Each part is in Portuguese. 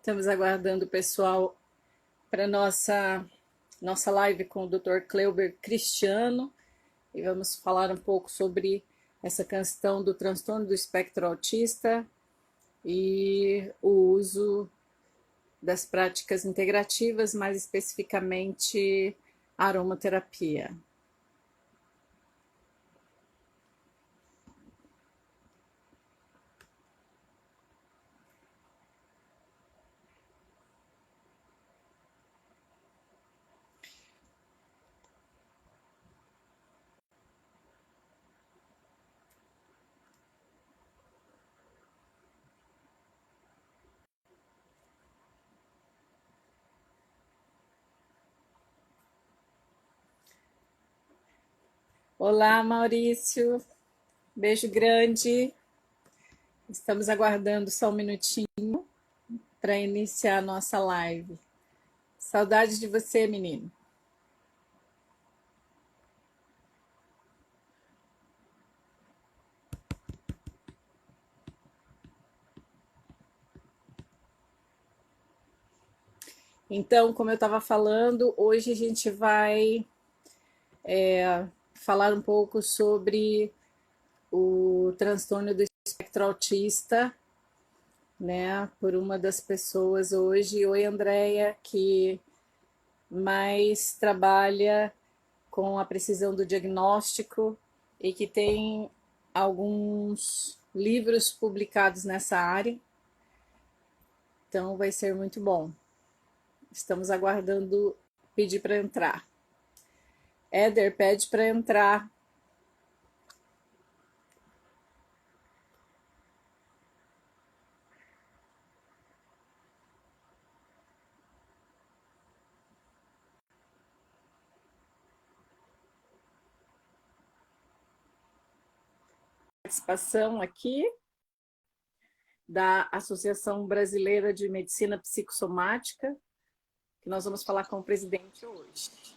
Estamos aguardando o pessoal para nossa live com o Dr. Cleuber Cristiano e vamos falar um pouco sobre essa questão do transtorno do espectro autista e o uso das práticas integrativas, mais especificamente a aromaterapia. Olá, Maurício. Beijo grande. Estamos aguardando só um minutinho para iniciar a nossa live. Saudade de você, menino. Então, como eu estava falando, hoje a gente vai falar um pouco sobre o transtorno do espectro autista, né, por uma das pessoas hoje, oi Andréia, que mais trabalha com a precisão do diagnóstico e que tem alguns livros publicados nessa área. Então vai ser muito bom. Estamos aguardando pedir para entrar. Éder, pede para entrar. Participação aqui da Associação Brasileira de Medicina Psicossomática, que nós vamos falar com o presidente hoje.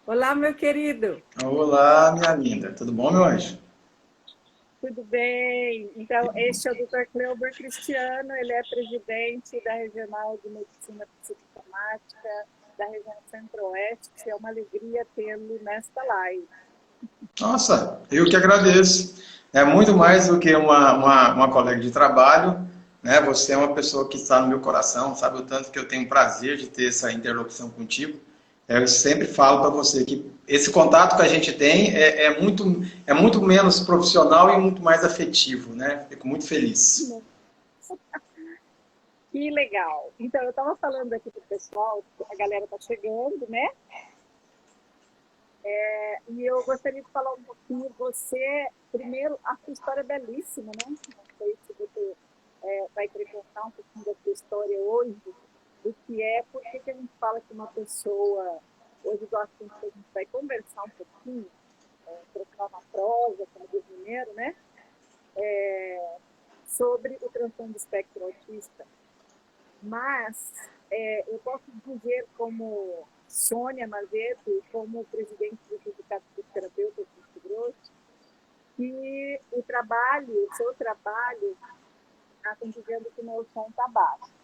Olá, meu querido. Olá, minha linda. Tudo bom, meu anjo? Tudo bem. Então, este é o Dr. Cleuber Cristiano, ele é presidente da Regional de Medicina Psicossomática da região Centro-Oeste. É uma alegria tê-lo nesta live. Nossa, eu que agradeço. É muito mais do que uma colega de trabalho, né? Você é uma pessoa que está no meu coração, sabe o tanto que eu tenho prazer de ter essa interlocução contigo. Eu sempre falo para você que esse contato que a gente tem é muito menos profissional e muito mais afetivo, né? Fico muito feliz. Que legal. Então, eu estava falando aqui para o pessoal, a galera está chegando, né? E eu gostaria de falar um pouquinho, primeiro, a sua história é belíssima, né? Não sei se você vai querer contar um pouquinho da sua história hoje, do que por que a gente fala que uma pessoa, hoje do assunto que a gente vai conversar um pouquinho, trocar uma prosa, como diz o mineiro, né? Sobre o transtorno do espectro autista. Mas eu posso dizer como Sônia Mazeto, como presidente do Sindicato dos Terapeutas do Mato Grosso, que o seu trabalho, estão dizendo que o meu som está baixo.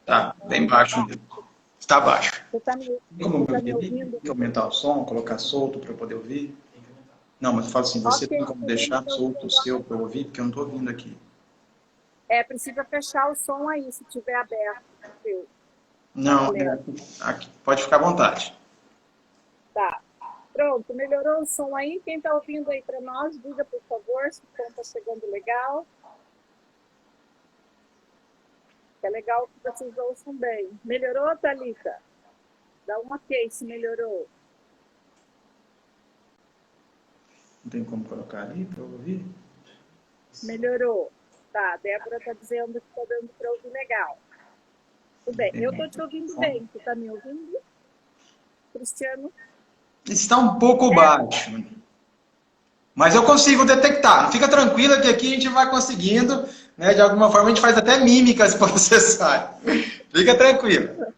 Tá, bem baixo mesmo. Está baixo. Você está me ouvindo? Tem que aumentar o som, colocar solto para eu poder ouvir? Não, mas eu falo assim, você tem como deixar solto o seu para eu ouvir? Porque eu não estou ouvindo aqui. Precisa fechar o som aí, se tiver aberto. Seu. Não, aqui, pode ficar à vontade. Tá. Pronto, melhorou o som aí? Quem está ouvindo aí para nós, diga, por favor, se o som está chegando legal. É legal que vocês ouçam bem. Melhorou, Thalita? Dá uma ok se melhorou. Não tem como colocar ali para eu ouvir? Melhorou. Tá, a Débora está dizendo que está dando para ouvir legal. Tudo bem, eu estou te ouvindo bem. Você está me ouvindo? Cristiano? Está um pouco baixo. Mas eu consigo detectar. Fica tranquila que aqui a gente vai conseguindo, né? De alguma forma a gente faz até mímicas para processar. Fica tranquila.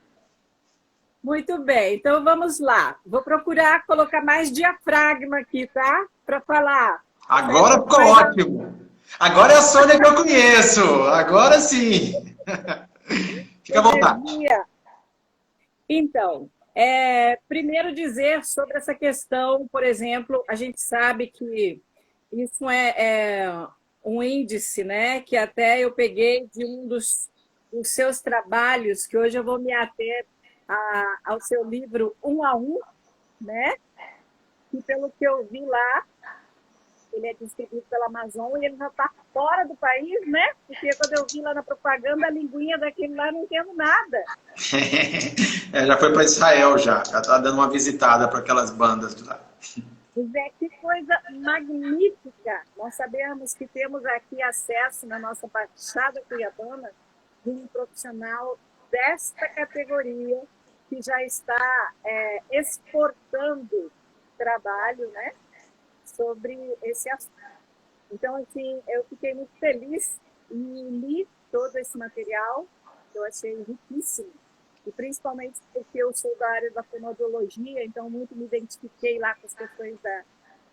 Muito bem, então vamos lá. Vou procurar colocar mais diafragma aqui, tá? Para falar. Agora ficou ótimo. Agora é a Sônia que eu conheço. Agora sim. Fica à vontade. Energia. Então, primeiro dizer sobre essa questão, por exemplo, a gente sabe que isso é um índice, né, que até eu peguei de um dos seus trabalhos, que hoje eu vou me ater ao seu livro Um a Um, né, que pelo que eu vi lá, ele é distribuído pela Amazon e ele já está fora do país, né? Porque quando eu vi lá na propaganda, a linguinha daquele lá, não entendo nada. Já foi para Israel já está dando uma visitada para aquelas bandas de lá. Que coisa magnífica! Nós sabemos que temos aqui acesso na nossa Baixada Cuiabana de um profissional desta categoria que já está exportando trabalho, né, sobre esse assunto. Então, assim, eu fiquei muito feliz e li todo esse material, que eu achei riquíssimo, e principalmente porque eu sou da área da fonoaudiologia, então muito me identifiquei lá com as questões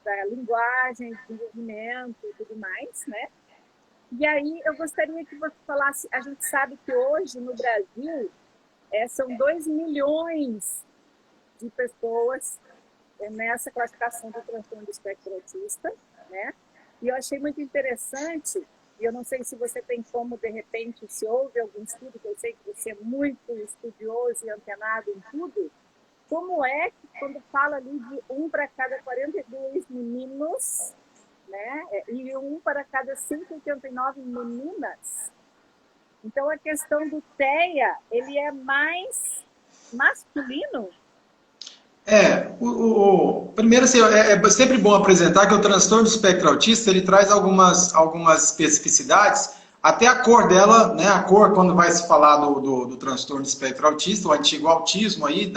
da linguagem, desenvolvimento e tudo mais, né? E aí eu gostaria que você falasse, a gente sabe que hoje no Brasil são 2 milhões de pessoas nessa classificação do transtorno do espectro autista, né? E eu achei muito interessante, e eu não sei se você tem como, de repente, se houve algum estudo, que eu sei que você é muito estudioso e antenado em tudo, como é que quando fala ali de 1 para cada 42 meninos, né, e 1 para cada 189 meninas, então a questão do TEA, ele é mais masculino? Primeiro, assim, é sempre bom apresentar que o transtorno do espectro autista, ele traz algumas especificidades, até a cor dela, né, a cor, quando vai se falar do transtorno do espectro autista, o antigo autismo aí,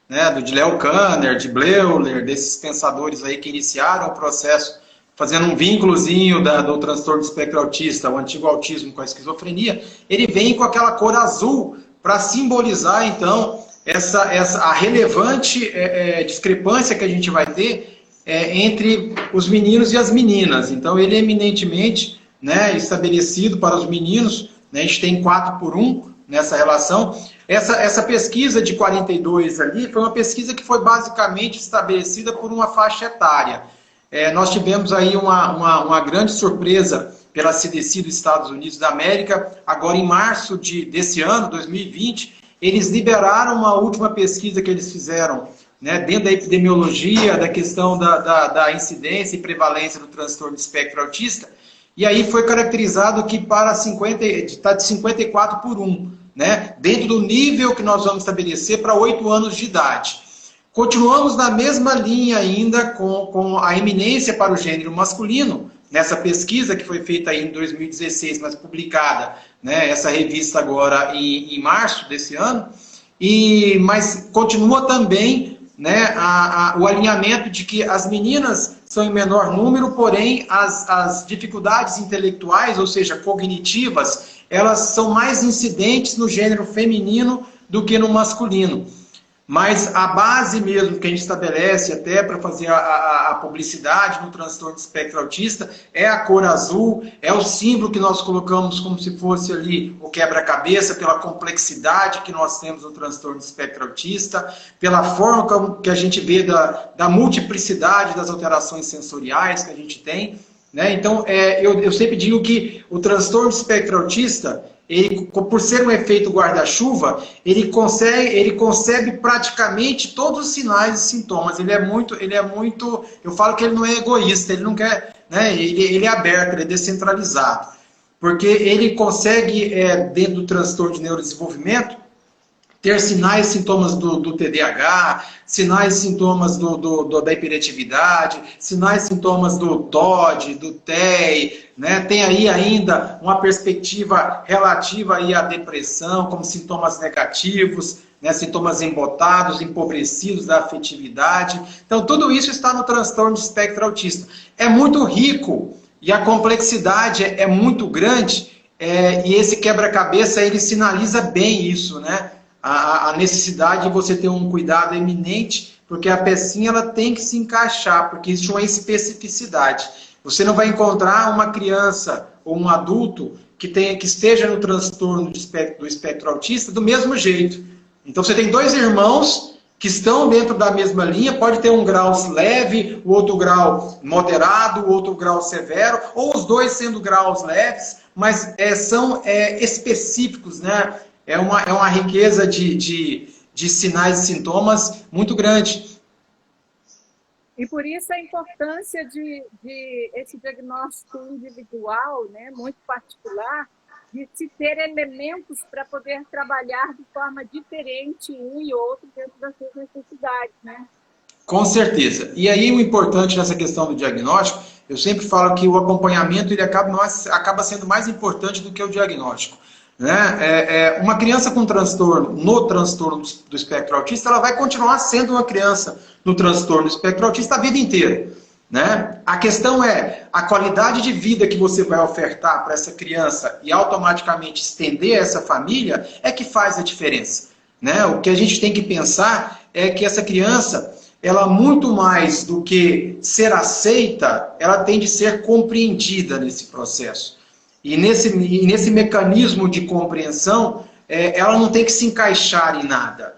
né, do Léo Kanner, de Bleuler, desses pensadores aí que iniciaram o processo, fazendo um vínculozinho do transtorno do espectro autista, o antigo autismo com a esquizofrenia, ele vem com aquela cor azul para simbolizar, então, a relevante discrepância que a gente vai ter entre os meninos e as meninas. Então, ele é eminentemente, né, estabelecido para os meninos, né, a gente tem 4:1 nessa relação. Essa pesquisa de 42 ali foi uma pesquisa que foi basicamente estabelecida por uma faixa etária. Nós tivemos aí uma grande surpresa pela CDC dos Estados Unidos da América, agora em março desse ano, 2020, eles liberaram uma última pesquisa que eles fizeram, né, dentro da epidemiologia, da questão da incidência e prevalência do transtorno de espectro autista, e aí foi caracterizado que está de 54:1, né, dentro do nível que nós vamos estabelecer para 8 anos de idade. Continuamos na mesma linha ainda com a eminência para o gênero masculino, nessa pesquisa que foi feita aí em 2016, mas publicada, né, essa revista agora em março desse ano, mas continua também, né, o alinhamento de que as meninas são em menor número, porém as dificuldades intelectuais, ou seja, cognitivas, elas são mais incidentes no gênero feminino do que no masculino. Mas a base mesmo que a gente estabelece até para fazer a publicidade no transtorno de espectro autista é a cor azul, é o símbolo que nós colocamos como se fosse ali o quebra-cabeça, pela complexidade que nós temos no transtorno de espectro autista, pela forma que a gente vê da multiplicidade das alterações sensoriais que a gente tem, né? Então, eu sempre digo que o transtorno de espectro autista, ele, por ser um efeito guarda-chuva, ele concebe praticamente todos os sinais e sintomas. Ele é muito, eu falo que ele não é egoísta, ele não quer, né, ele é aberto, ele é descentralizado, porque ele consegue, dentro do transtorno de neurodesenvolvimento, ter sinais e sintomas do TDAH, sinais e sintomas da hiperatividade, sinais e sintomas do TOD, do TEI, né? Tem aí ainda uma perspectiva relativa aí à depressão, como sintomas negativos, né? Sintomas embotados, empobrecidos da afetividade. Então, tudo isso está no transtorno de espectro autista. É muito rico e a complexidade é muito grande, e esse quebra-cabeça, ele sinaliza bem isso, né? A necessidade de você ter um cuidado eminente, porque a pecinha ela tem que se encaixar, porque existe uma especificidade. Você não vai encontrar uma criança ou um adulto que esteja no transtorno do espectro autista do mesmo jeito. Então você tem dois irmãos que estão dentro da mesma linha, pode ter um grau leve, o outro grau moderado, o outro grau severo, ou os dois sendo graus leves, mas são específicos, né? É uma riqueza de sinais e sintomas muito grande. E por isso a importância de esse diagnóstico individual, né, muito particular, de se ter elementos para poder trabalhar de forma diferente um e outro dentro das suas necessidades, né? Com certeza. E aí o importante nessa questão do diagnóstico, eu sempre falo que o acompanhamento ele acaba sendo mais importante do que o diagnóstico. Né? Uma criança com transtorno, no transtorno do espectro autista, ela vai continuar sendo uma criança no transtorno do espectro autista a vida inteira. Né? A questão é a qualidade de vida que você vai ofertar para essa criança e automaticamente estender essa família é que faz a diferença. Né? O que a gente tem que pensar é que essa criança, ela muito mais do que ser aceita, ela tem de ser compreendida nesse processo. E nesse mecanismo de compreensão, ela não tem que se encaixar em nada.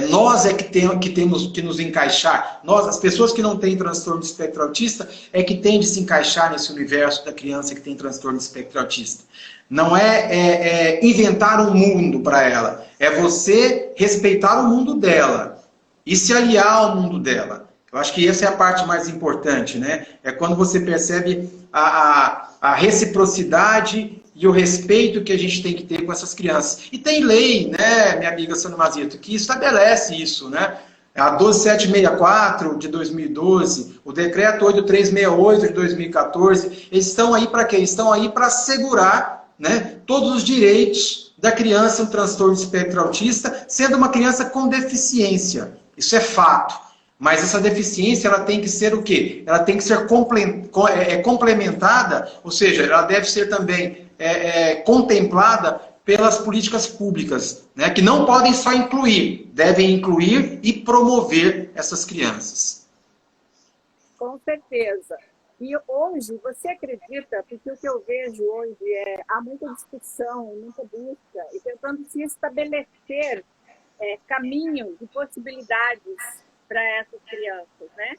Nós que temos que nos encaixar. Nós, as pessoas que não têm transtorno de espectro autista, é que têm de se encaixar nesse universo da criança que tem transtorno de espectro autista. Não é inventar um mundo para ela. É você respeitar o mundo dela e se aliar ao mundo dela. Eu acho que essa é a parte mais importante, né? É quando você percebe a reciprocidade e o respeito que a gente tem que ter com essas crianças. E tem lei, né, minha amiga Sônia Mazito, que estabelece isso, né? A 12764 de 2012, o decreto 8368 de 2014, eles estão aí para quê? Eles estão aí para assegurar, né, todos os direitos da criança em transtorno de espectro autista, sendo uma criança com deficiência. Isso é fato. Mas essa deficiência, ela tem que ser o quê? Ela tem que ser complementada, ou seja, ela deve ser também contemplada pelas políticas públicas, né, que não podem só incluir, devem incluir e promover essas crianças. Com certeza. E hoje, você acredita, porque o que eu vejo hoje há muita discussão, muita busca, e tentando se estabelecer caminhos e possibilidades para essas crianças, né?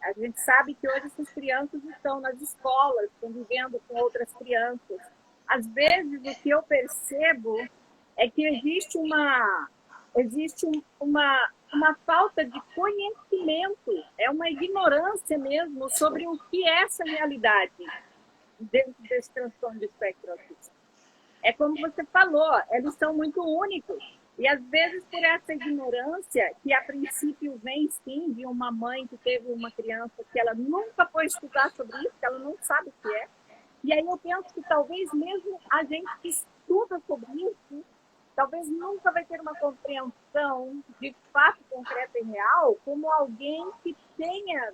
A gente sabe que hoje essas crianças estão nas escolas, convivendo com outras crianças. Às vezes, o que eu percebo é que existe uma falta de conhecimento, uma ignorância mesmo sobre o que é essa realidade dentro desse transtorno de espectro autista. É como você falou, eles são muito únicos. E às vezes por essa ignorância, que a princípio vem sim de uma mãe que teve uma criança que ela nunca foi estudar sobre isso, que ela não sabe o que é. E aí eu penso que talvez mesmo a gente que estuda sobre isso, talvez nunca vai ter uma compreensão de fato concreto e real, como alguém que tenha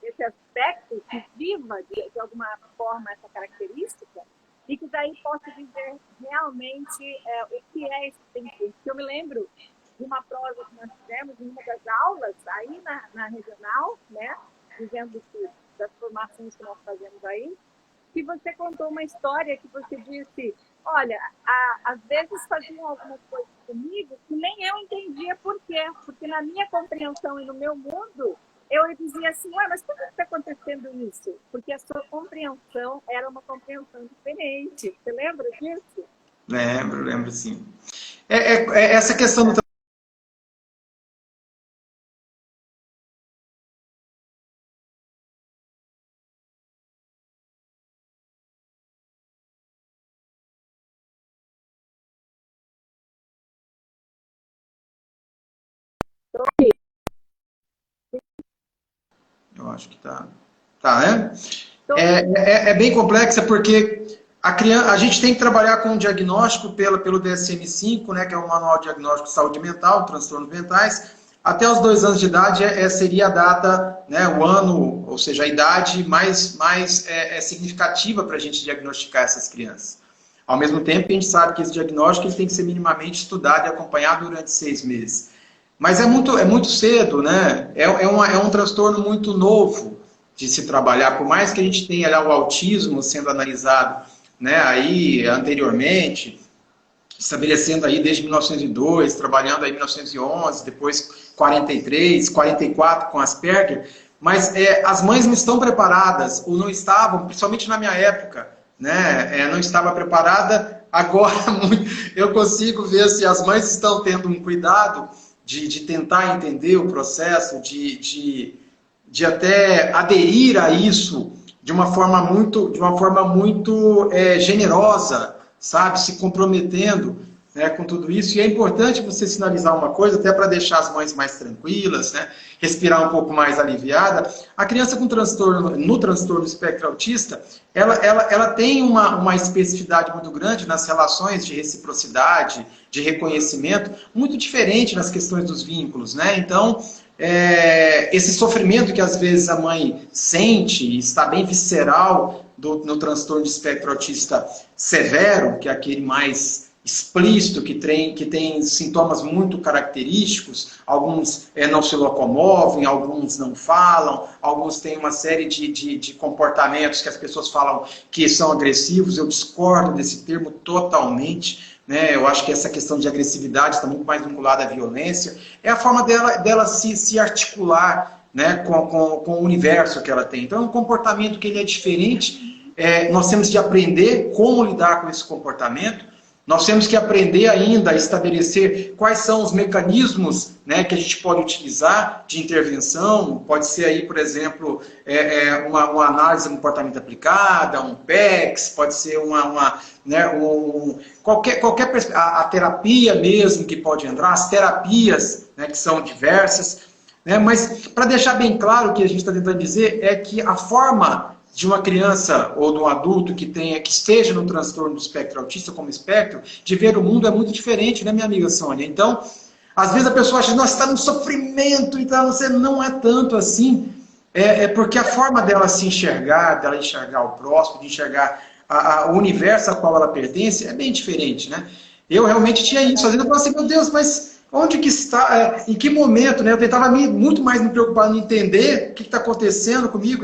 esse aspecto, que viva de alguma forma essa característica, e que daí possa dizer realmente o que é esse sentido. Eu me lembro de uma prova que nós fizemos em uma das aulas, aí na regional, né, dizendo das formações que nós fazemos aí, que você contou uma história que você disse, olha, às vezes faziam algumas coisas comigo que nem eu entendia por quê, porque na minha compreensão e no meu mundo, eu dizia assim, ué, mas por que está acontecendo isso? Porque a sua compreensão era uma compreensão diferente. Você lembra disso? Lembro sim. Essa questão do eu acho que tá, né? É bem complexa porque a gente tem que trabalhar com o diagnóstico pelo DSM-5, né, que é o Manual de Diagnóstico de Saúde Mental, Transtornos Mentais. Até os 2 anos de idade seria a data, né, o ano, ou seja, a idade mais significativa para a gente diagnosticar essas crianças. Ao mesmo tempo, a gente sabe que esse diagnóstico ele tem que ser minimamente estudado e acompanhado durante 6 meses. Mas é muito cedo, né? É um transtorno muito novo. de se trabalhar, por mais que a gente tenha lá o autismo sendo analisado, né, aí anteriormente, estabelecendo aí desde 1902, trabalhando aí em 1911, depois 43, 44 com Asperger, mas as mães não estão preparadas, ou não estavam, principalmente na minha época, né, não estava preparada. Agora eu consigo ver se as mães estão tendo um cuidado de tentar entender o processo, de até aderir a isso de uma forma muito generosa, sabe? Se comprometendo, né, com tudo isso. E é importante você sinalizar uma coisa, até para deixar as mães mais tranquilas, né? Respirar um pouco mais aliviada. A criança com transtorno, no transtorno do espectro autista, ela tem uma especificidade muito grande nas relações de reciprocidade, de reconhecimento, muito diferente nas questões dos vínculos, né? Então, esse sofrimento que às vezes a mãe sente, está bem visceral no transtorno de espectro autista severo, que é aquele mais explícito, que tem sintomas muito característicos, alguns não se locomovem, alguns não falam, alguns têm uma série de comportamentos que as pessoas falam que são agressivos. Eu discordo desse termo totalmente, né? Eu acho que essa questão de agressividade está muito mais vinculada à violência. É a forma dela se articular, né, com o universo que ela tem. Então é um comportamento que ele é diferente. Nós temos de aprender como lidar com esse comportamento. Nós temos que aprender ainda a estabelecer quais são os mecanismos, né, que a gente pode utilizar de intervenção. Pode ser aí, por exemplo, uma análise de comportamento aplicada, um PECS, pode ser a terapia mesmo que pode entrar, as terapias, né, que são diversas. Né, mas, para deixar bem claro, o que a gente está tentando dizer é que a forma de uma criança ou de um adulto que esteja no transtorno do espectro autista como espectro, de ver o mundo é muito diferente, né, minha amiga Sônia? Então, às vezes a pessoa acha que nós está no sofrimento e tal, você não é tanto assim. Porque a forma dela se enxergar, dela enxergar o próximo, de enxergar o universo ao qual ela pertence, é bem diferente, né? Eu realmente tinha isso. Às vezes eu falava assim, meu Deus, mas onde que está, em que momento, né? Eu tentava muito mais me preocupar em entender o que está acontecendo comigo.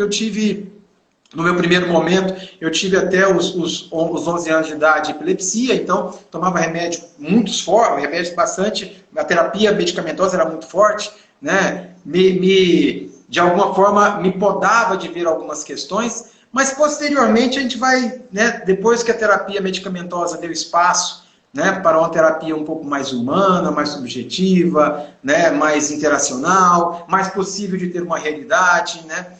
No meu primeiro momento, eu tive até os 11 anos de idade epilepsia, então tomava remédio muito forte, remédio bastante, a terapia medicamentosa era muito forte, né? De alguma forma me podava de ver algumas questões, mas posteriormente a gente vai, né, depois que a terapia medicamentosa deu espaço, né, para uma terapia um pouco mais humana, mais subjetiva, né, mais interacional, mais possível de ter uma realidade, né,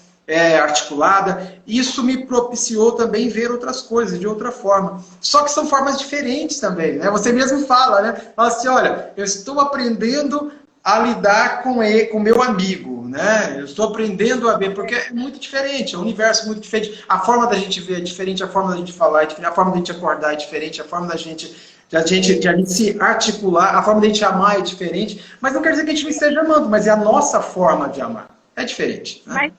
articulada, isso me propiciou também ver outras coisas de outra forma. Só que são formas diferentes também, né? Você mesmo fala, né? Fala assim, olha, eu estou aprendendo a lidar com o meu amigo, né? Eu estou aprendendo a ver, porque é muito diferente, é um universo muito diferente. A forma da gente ver é diferente, a forma da gente falar é diferente, a forma da gente acordar é diferente, a forma da gente se articular, a forma da gente amar é diferente, mas não quer dizer que a gente não esteja amando, mas é a nossa forma de amar. É diferente, né?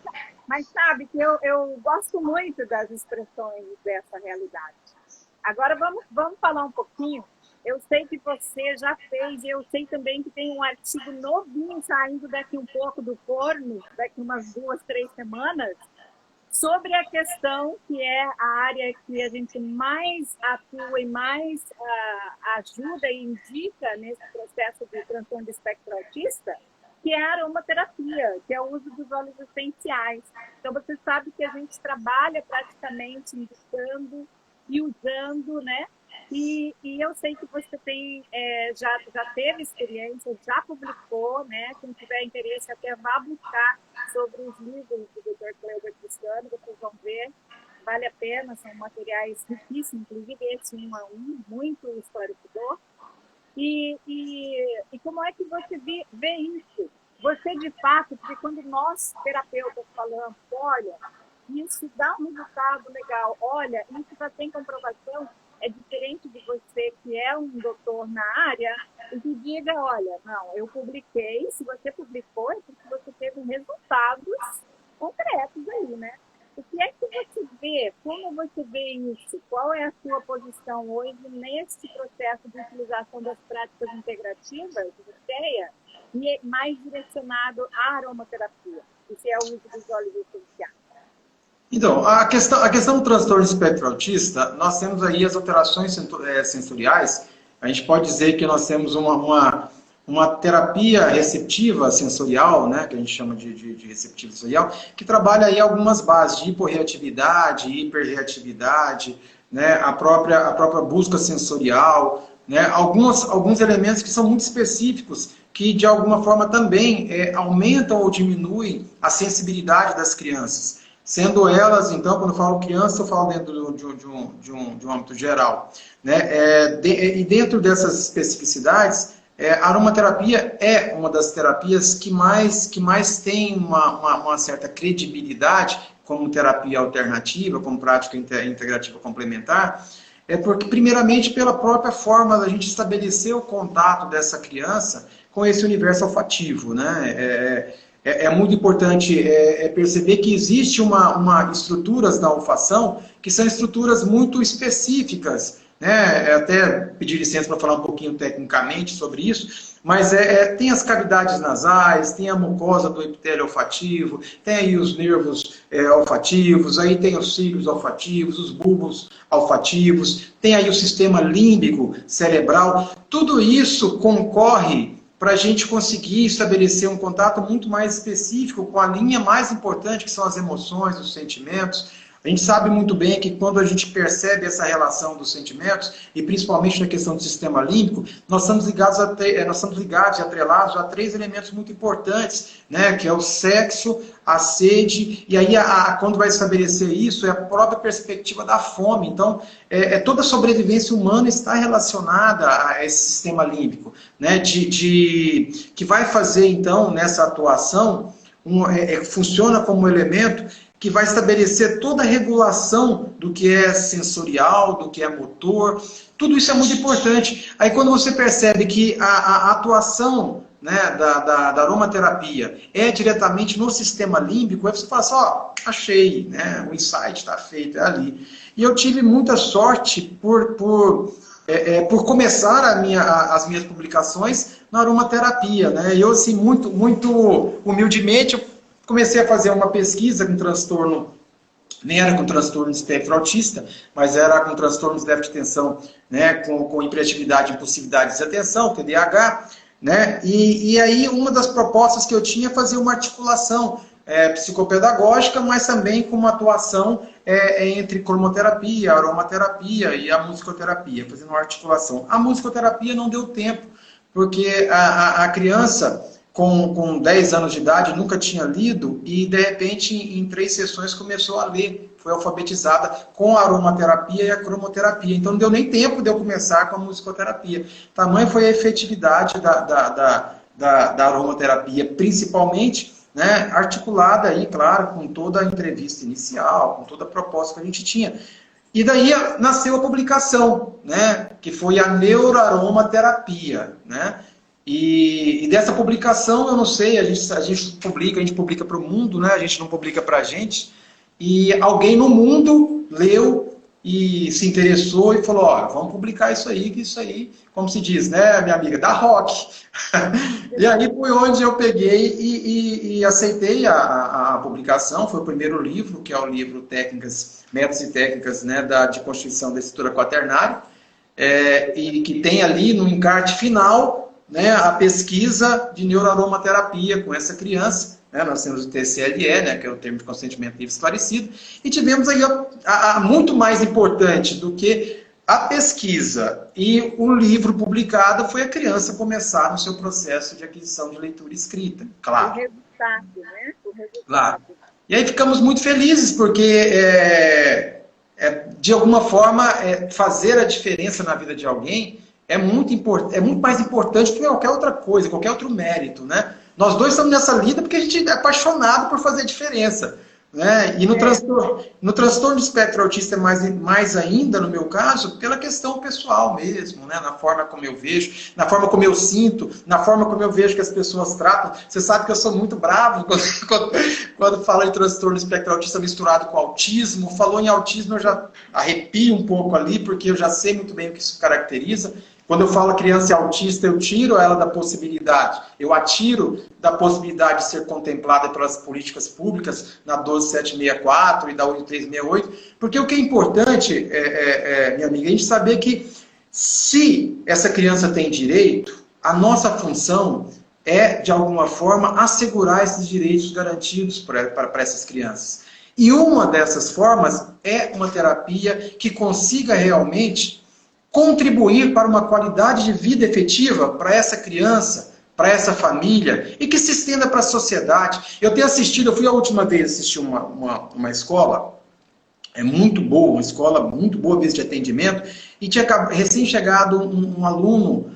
Mas sabe que eu gosto muito das expressões dessa realidade. Agora vamos falar um pouquinho. Eu sei que você já fez, eu sei também que tem um artigo novinho saindo daqui um pouco do forno, daqui umas 2, 3 semanas, sobre a questão que é a área que a gente mais atua e mais ajuda e indica nesse processo de transtorno do espectro autista, que é a aromaterapia, que é o uso dos óleos essenciais. Então, você sabe que a gente trabalha praticamente indicando e usando, né? E eu sei que você tem, já teve experiência, já publicou, né? Quem tiver interesse até vá buscar sobre os livros do Dr. Cleuber Cristiano, vocês vão ver, vale a pena, são materiais riquíssimos, inclusive esse 1 a 1, muito esclarecedor. E como é que você vê isso? Você, de fato, porque quando nós, terapeutas, falamos, olha, isso dá um resultado legal, olha, isso já tem comprovação, é diferente de você que é um doutor na área e que diga, olha, não, eu publiquei, se você publicou é porque você teve resultados concretos aí, né? O que é que você vê? Como você vê isso? Qual é a sua posição hoje nesse processo de utilização das práticas integrativas, de ideia, e mais direcionado à aromaterapia, que é o uso dos óleos essenciais? Então, a questão do transtorno espectro autista, nós temos aí as alterações sensoriais. A gente pode dizer que nós temos uma terapia receptiva sensorial, né, que a gente chama de receptiva sensorial, que trabalha aí algumas bases de hiporreatividade, hiperreatividade, né, a própria busca sensorial, né, alguns elementos que são muito específicos, que de alguma forma também aumentam ou diminuem a sensibilidade das crianças. Sendo elas, então, quando eu falo criança, eu falo dentro de um âmbito geral. Né? E dentro dessas especificidades, a aromaterapia é uma das terapias que mais tem uma certa credibilidade como terapia alternativa, como prática integrativa complementar, porque, primeiramente, pela própria forma da gente estabelecer o contato dessa criança com esse universo olfativo, né? É muito importante perceber que existe uma estruturas da olfação que são estruturas muito específicas, né? Até pedir licença para falar um pouquinho tecnicamente sobre isso, mas tem as cavidades nasais, tem a mucosa do epitélio olfativo, tem aí os nervos olfativos, aí tem os cílios olfativos, os bulbos olfativos, tem aí o sistema límbico cerebral. Tudo isso concorre para a gente conseguir estabelecer um contato muito mais específico com a linha mais importante, que são as emoções, os sentimentos. A gente sabe muito bem que quando a gente percebe essa relação dos sentimentos, e principalmente na questão do sistema límbico, nós estamos ligados e atrelados a 3 elementos muito importantes, né, que é o sexo, a sede, e aí quando vai estabelecer isso, é a própria perspectiva da fome. Então, toda a sobrevivência humana está relacionada a esse sistema límbico, né, que vai fazer, então, nessa atuação, funciona como um elemento que vai estabelecer toda a regulação do que é sensorial, do que é motor. Tudo isso é muito importante. Aí quando você percebe que a atuação, né, da aromaterapia é diretamente no sistema límbico, aí você fala assim, achei, né, o insight está feito, é ali. E eu tive muita sorte por começar as minhas publicações na aromaterapia, né? Eu, assim, muito humildemente, eu comecei a fazer uma pesquisa com transtorno, nem era com transtorno de espectro autista, mas era com transtornos de déficit de atenção, né, com hiperatividade, impulsividade e desatenção, TDAH, né, e aí uma das propostas que eu tinha é fazer uma articulação psicopedagógica, mas também com uma atuação entre cromoterapia, aromaterapia e a musicoterapia, fazendo uma articulação. A musicoterapia não deu tempo, porque a criança com 10 anos de idade, nunca tinha lido, e de repente em 3 sessões começou a ler, foi alfabetizada com a aromaterapia e a cromoterapia. Então não deu nem tempo de eu começar com a musicoterapia. Tamanha foi a efetividade da aromaterapia, principalmente, né, articulada aí, claro, com toda a entrevista inicial, com toda a proposta que a gente tinha. E daí nasceu a publicação, né, que foi a neuroaromaterapia, né? E dessa publicação, eu não sei, a gente publica para o mundo, né? A gente não publica para a gente. E alguém no mundo leu e se interessou e falou, vamos publicar isso aí, que isso aí, como se diz, né, minha amiga, dá rock. E aí foi onde eu peguei e aceitei a publicação. Foi o primeiro livro, que é o livro Métodos e Técnicas, né, de Constituição da Estrutura Quaternária, e que tem ali no encarte final, né, a pesquisa de neuroaromaterapia com essa criança, né, nós temos o TCLE, né, que é o termo de consentimento livre esclarecido, e tivemos aí muito mais importante do que a pesquisa e o livro publicado foi a criança começar no seu processo de aquisição de leitura escrita, claro. O resultado, né? O resultado. Claro. E aí ficamos muito felizes, porque de alguma forma fazer a diferença na vida de alguém é muito mais importante do que qualquer outra coisa, qualquer outro mérito, né? Nós dois estamos nessa lida porque a gente é apaixonado por fazer diferença, né? E no transtorno de espectro autista é mais ainda, no meu caso, pela questão pessoal mesmo, né? Na forma como eu vejo, na forma como eu sinto, na forma como eu vejo que as pessoas tratam. Você sabe que eu sou muito bravo quando fala em transtorno de espectro autista misturado com autismo. Falou em autismo, eu já arrepio um pouco ali, porque eu já sei muito bem o que isso caracteriza. Quando eu falo criança autista, eu tiro ela da possibilidade, eu atiro da possibilidade de ser contemplada pelas políticas públicas na 12764 e da 8368, porque o que é importante, minha amiga, a gente saber que se essa criança tem direito, a nossa função é, de alguma forma, assegurar esses direitos garantidos para essas crianças. E uma dessas formas é uma terapia que consiga realmente contribuir para uma qualidade de vida efetiva para essa criança, para essa família, e que se estenda para a sociedade. Eu tenho assistido, eu fui a última vez assistir uma escola, muito boa, uma escola muito boa, vez de atendimento, e tinha recém-chegado um aluno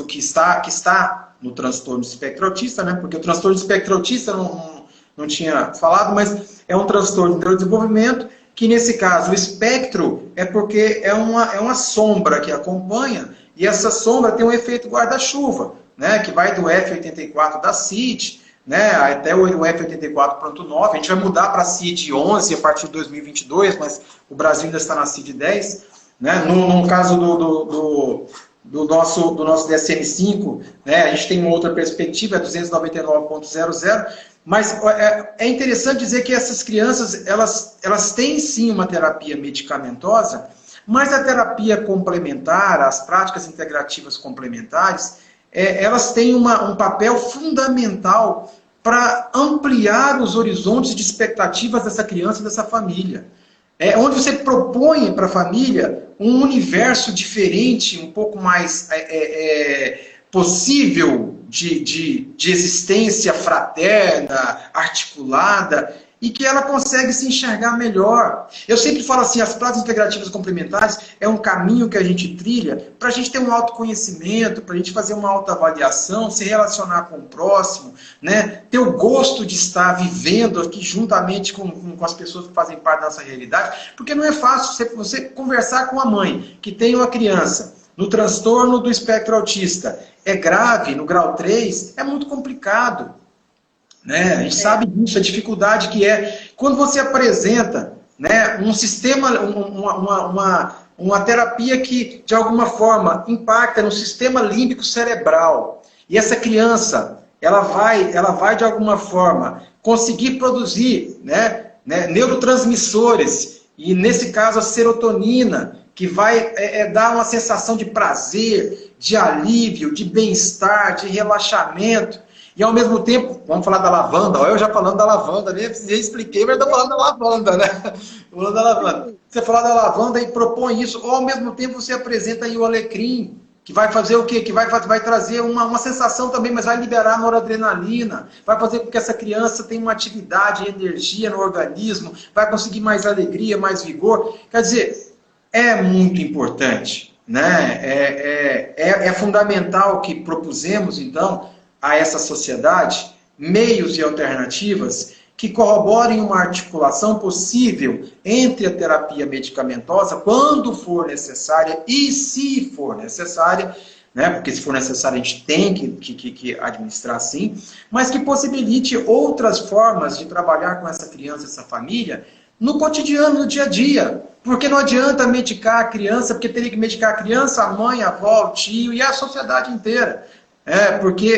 que está no transtorno do espectro autista, né? Porque o transtorno do espectro autista não tinha falado, mas é um transtorno de neurodesenvolvimento, que nesse caso o espectro é porque é uma sombra que acompanha, e essa sombra tem um efeito guarda-chuva, né? Que vai do F84 da CID, né, até o F84.9, a gente vai mudar para a CID 11 a partir de 2022, mas o Brasil ainda está na CID 10, né? No caso do nosso DSM-5, né, a gente tem uma outra perspectiva, é 299.00, mas é interessante dizer que essas crianças, elas têm sim uma terapia medicamentosa, mas a terapia complementar, as práticas integrativas complementares, elas têm um papel fundamental para ampliar os horizontes de expectativas dessa criança e dessa família. Onde você propõe para a família um universo diferente, um pouco mais possível de existência fraterna, articulada, e que ela consegue se enxergar melhor. Eu sempre falo assim, as práticas integrativas complementares é um caminho que a gente trilha para a gente ter um autoconhecimento, para a gente fazer uma autoavaliação, se relacionar com o próximo, né? Ter o gosto de estar vivendo aqui juntamente com as pessoas que fazem parte da nossa realidade, porque não é fácil você conversar com a mãe que tem uma criança no transtorno do espectro autista, é grave, no grau 3, é muito complicado. Né? A gente sabe disso, a dificuldade que é. Quando você apresenta, né, um sistema, uma terapia que, de alguma forma, impacta no sistema límbico cerebral, e essa criança, ela vai de alguma forma, conseguir produzir, né, neurotransmissores, e nesse caso a serotonina, que vai dar uma sensação de prazer, de alívio, de bem-estar, de relaxamento. E ao mesmo tempo, vamos falar da lavanda, olha eu já falando da lavanda, nem expliquei, mas estou falando da lavanda, né? Falando da lavanda. Você fala da lavanda e propõe isso, ou ao mesmo tempo você apresenta aí o alecrim, que vai fazer o quê? Que vai trazer uma sensação também, mas vai liberar noradrenalina, vai fazer com que essa criança tenha uma atividade, energia no organismo, vai conseguir mais alegria, mais vigor. Quer dizer, é muito importante, né? É fundamental que propusemos, então, a essa sociedade, meios e alternativas que corroborem uma articulação possível entre a terapia medicamentosa, quando for necessária, e se for necessária, né, porque se for necessário a gente tem que administrar sim, mas que possibilite outras formas de trabalhar com essa criança, essa família, no cotidiano, no dia a dia. Porque não adianta medicar a criança, porque teria que medicar a criança, a mãe, a avó, o tio e a sociedade inteira. Porque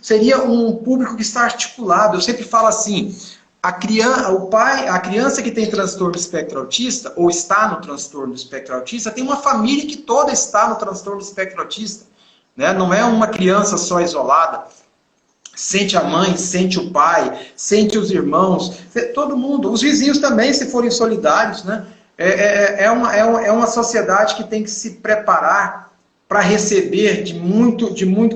seria um público que está articulado. Eu sempre falo assim, a criança que tem transtorno do espectro autista, ou está no transtorno do espectro autista, tem uma família que toda está no transtorno do espectro autista. Né? Não é uma criança só isolada. Sente a mãe, sente o pai, sente os irmãos, todo mundo. Os vizinhos também, se forem solidários. Né? É uma sociedade que tem que se preparar para receber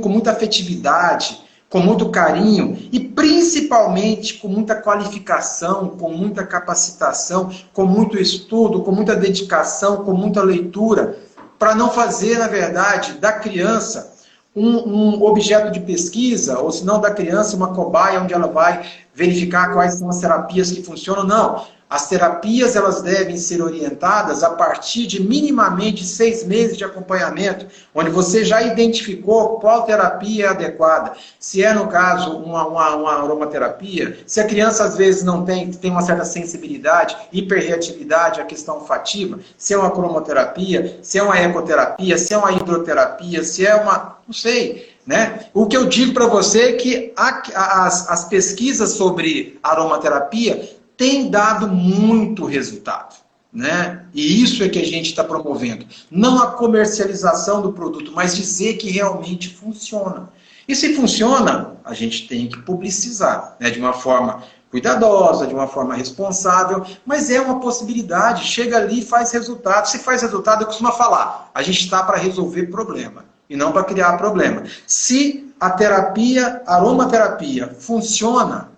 com muita afetividade, com muito carinho e principalmente com muita qualificação, com muita capacitação, com muito estudo, com muita dedicação, com muita leitura, para não fazer, na verdade, da criança um objeto de pesquisa, ou se não da criança uma cobaia onde ela vai verificar quais são as terapias que funcionam, não. As terapias elas devem ser orientadas a partir de minimamente 6 meses de acompanhamento, onde você já identificou qual terapia é adequada. Se é, no caso, uma aromaterapia, se a criança às vezes não tem uma certa sensibilidade, hiperreatividade à questão olfativa, se é uma cromoterapia, se é uma ecoterapia, se é uma hidroterapia, se é uma... não sei, né? O que eu digo para você é que as pesquisas sobre aromaterapia tem dado muito resultado, né? E isso é que a gente está promovendo. Não a comercialização do produto, mas dizer que realmente funciona. E se funciona, a gente tem que publicizar, né? De uma forma cuidadosa, de uma forma responsável, mas é uma possibilidade. Chega ali e faz resultado. Se faz resultado, eu costumo falar, a gente está para resolver problema, e não para criar problema. Se a terapia, a aromaterapia, funciona,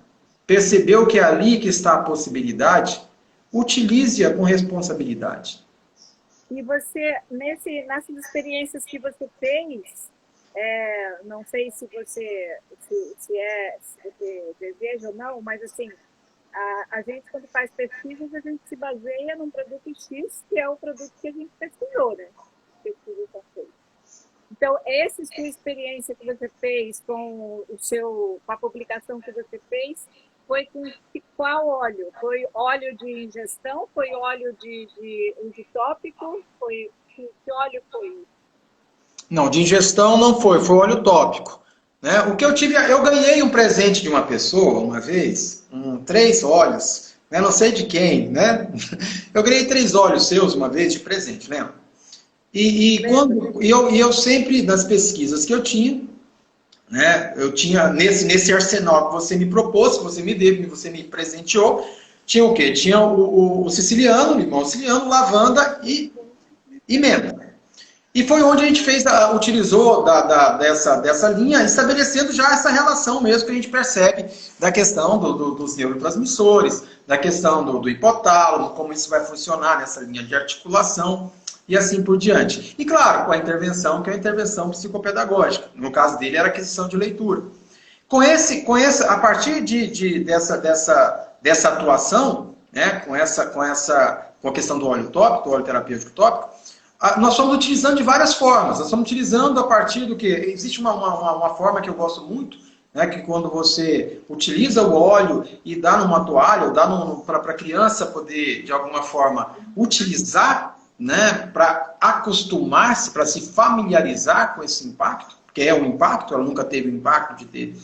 percebeu que é ali que está a possibilidade, utilize-a com responsabilidade. E você, nessas experiências que você fez, não sei se você deseja ou não, mas assim, a gente quando faz pesquisas, a gente se baseia num produto X, que é o produto que a gente pesquisou, né? Pesquisa são feitas. Então, essa sua experiência que você fez com a publicação que você fez, foi com qual óleo? Foi óleo de ingestão? Foi óleo de uso tópico? Que óleo foi? Não, de ingestão não foi óleo tópico. Né? O que eu ganhei um presente de uma pessoa uma vez, 3 óleos, né? Não sei de quem, né? Eu ganhei 3 óleos seus uma vez de presente, lembra? E eu sempre, nas pesquisas que eu tinha, né, eu tinha nesse arsenal que você me propôs, que você me deu, que você me presenteou, tinha o quê? Tinha o siciliano, limão siciliano, lavanda e menta. E foi onde a gente utilizou dessa linha, estabelecendo já essa relação mesmo que a gente percebe da questão dos neurotransmissores, da questão do hipotálamo, como isso vai funcionar nessa linha de articulação, e assim por diante. E claro, com a intervenção, que é a intervenção psicopedagógica. No caso dele, era a aquisição de leitura. A partir dessa atuação, né, com a questão do óleo tópico, do óleo terapêutico tópico, nós estamos utilizando de várias formas. Nós estamos utilizando a partir do que... Existe uma forma que eu gosto muito, né, que quando você utiliza o óleo e dá numa toalha, ou dá para a criança poder, de alguma forma, utilizar, né, para acostumar-se, para se familiarizar com esse impacto, porque é um impacto, ela nunca teve o impacto de ter.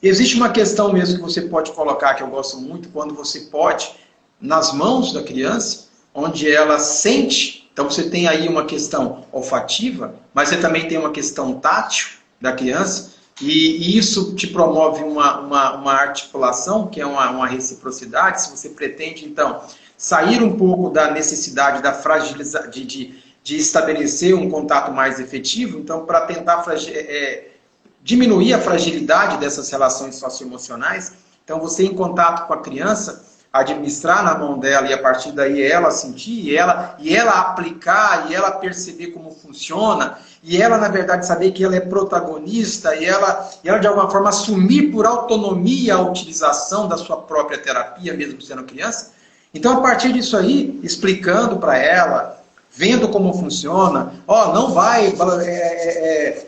Existe uma questão mesmo que você pode colocar, que eu gosto muito, quando você pode, nas mãos da criança, onde ela sente, então você tem aí uma questão olfativa, mas você também tem uma questão tátil da criança, e isso te promove uma articulação, que é uma reciprocidade, se você pretende, então, sair um pouco da necessidade de estabelecer um contato mais efetivo, então, para tentar diminuir a fragilidade dessas relações socioemocionais, então você em contato com a criança, administrar na mão dela e a partir daí ela sentir, e ela aplicar, e ela perceber como funciona, e ela, na verdade, saber que ela é protagonista, e ela de alguma forma, assumir por autonomia a utilização da sua própria terapia, mesmo sendo criança. Então, a partir disso aí, explicando para ela, vendo como funciona, não vai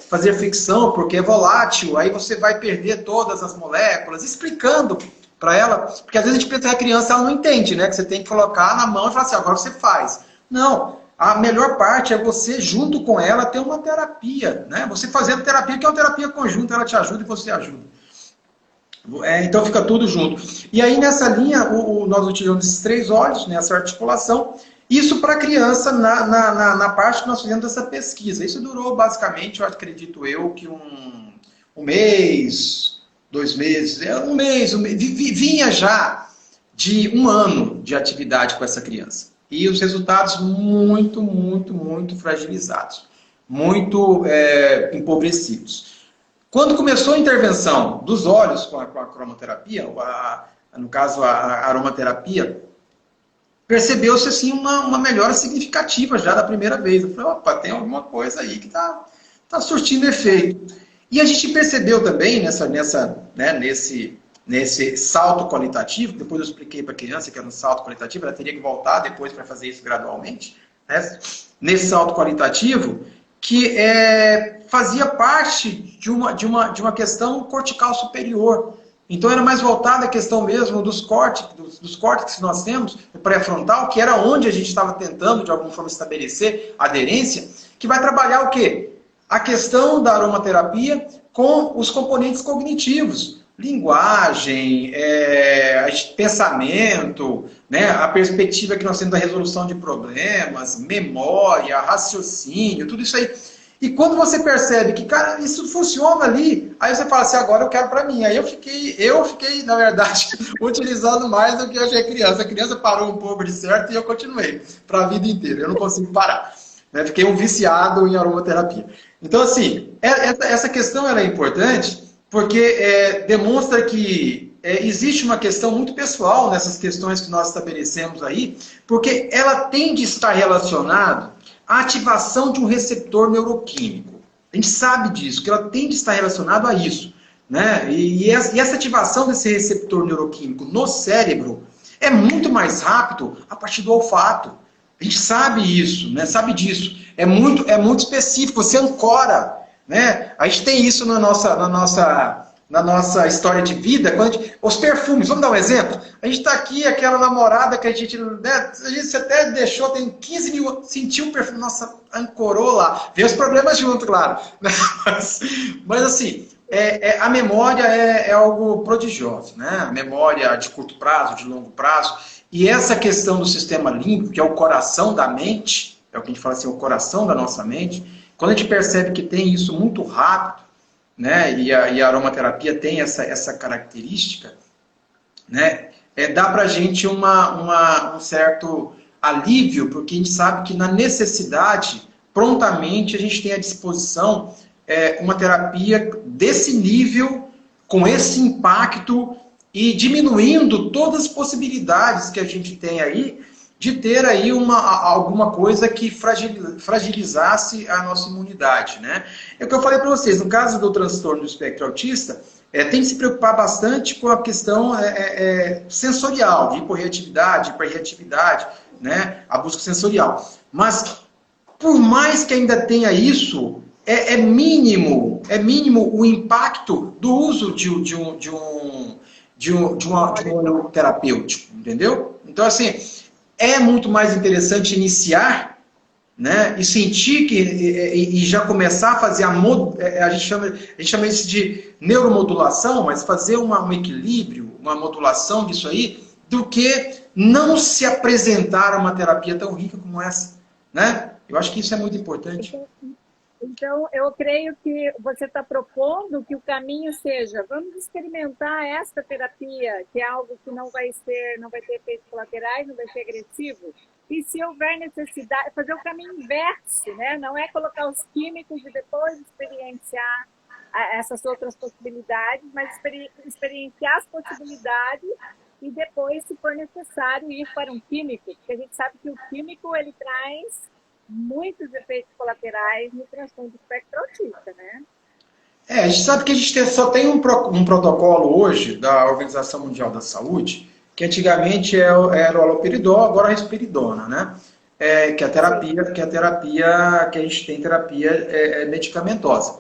fazer fricção porque é volátil, aí você vai perder todas as moléculas, explicando para ela, porque às vezes a gente pensa que a criança ela não entende, né? Que você tem que colocar na mão e falar assim, agora você faz. Não, a melhor parte é você, junto com ela, ter uma terapia, né? Você fazer a terapia, que é uma terapia conjunta, ela te ajuda e você ajuda. Então fica tudo junto. E aí nessa linha, nós utilizamos esses 3 óleos, nessa articulação, isso para a criança na parte que nós fizemos dessa pesquisa. Isso durou basicamente, eu acredito que um mês, 2 meses, um mês, vinha já de 1 ano de atividade com essa criança. E os resultados muito, muito, muito fragilizados, muito empobrecidos. Quando começou a intervenção dos olhos com a cromoterapia, no caso a aromaterapia, percebeu-se assim, uma melhora significativa já da primeira vez. Eu falei, opa, tem alguma coisa aí que está surtindo efeito. E a gente percebeu também nesse salto qualitativo, depois eu expliquei para a criança que era um salto qualitativo, ela teria que voltar depois para fazer isso gradualmente, né? Nesse salto qualitativo, que fazia parte de uma questão cortical superior. Então era mais voltada a questão mesmo dos córtex que nós temos, o pré-frontal, que era onde a gente estava tentando, de alguma forma, estabelecer aderência, que vai trabalhar o quê? A questão da aromaterapia com os componentes cognitivos. Linguagem, pensamento, né, a perspectiva que nós temos da resolução de problemas, memória, raciocínio, tudo isso aí. E quando você percebe que, cara, isso funciona ali, aí você fala assim, agora eu quero para mim. Aí eu fiquei, na verdade, utilizando mais do que eu achei criança. A criança parou um pouco de certo e eu continuei para a vida inteira. Eu não consigo parar. Né? Fiquei um viciado em aromaterapia. Então, assim, essa questão ela é importante porque demonstra que existe uma questão muito pessoal nessas questões que nós estabelecemos aí, porque ela tem de estar relacionada a ativação de um receptor neuroquímico. A gente sabe disso, que ela tem de estar relacionado a isso. Né? E essa ativação desse receptor neuroquímico no cérebro é muito mais rápido a partir do olfato. A gente sabe isso, né? Sabe disso. É muito específico, você ancora. Né? A gente tem isso na nossa história de vida. Os perfumes, vamos dar um exemplo? A gente está aqui, aquela namorada que a gente até deixou, tem 15 mil, sentiu o perfume, nossa, ancorou lá. Vê os problemas junto, claro. Mas assim, a memória é algo prodigioso. Né? A memória de curto prazo, de longo prazo. E essa questão do sistema límbico, que é o coração da mente, é o que a gente fala assim, o coração da nossa mente, quando a gente percebe que tem isso muito rápido, né, e a aromaterapia tem essa característica, né, dá para a gente um certo alívio, porque a gente sabe que na necessidade, prontamente, a gente tem à disposição uma terapia desse nível, com esse impacto, e diminuindo todas as possibilidades que a gente tem aí, de ter aí alguma coisa que fragilizasse a nossa imunidade. Né? É o que eu falei para vocês, no caso do transtorno do espectro autista, tem que se preocupar bastante com a questão sensorial, de hiporreatividade, hiperreatividade, né? A busca sensorial. Mas, por mais que ainda tenha isso, é mínimo o impacto do uso de um olho terapêutico, entendeu? Então, assim, é muito mais interessante iniciar, né, e sentir e já começar a fazer a gente chama isso de neuromodulação, mas fazer um equilíbrio, uma modulação disso aí, do que não se apresentar uma terapia tão rica como essa, né? Eu acho que isso é muito importante. Então, eu creio que você está propondo que o caminho seja, vamos experimentar esta terapia, que é algo que não vai ter efeitos colaterais, não vai ser agressivo. E se houver necessidade, fazer o caminho inverso, né? Não é colocar os químicos e depois experienciar essas outras possibilidades, mas experienciar as possibilidades e depois, se for necessário, ir para um químico, porque a gente sabe que o químico ele traz muitos efeitos colaterais no transtorno do espectro autista, né? A gente sabe que a gente só tem um protocolo hoje da Organização Mundial da Saúde, que antigamente era o haloperidol, agora a risperidona, né? Que é a terapia que a gente tem, terapia medicamentosa.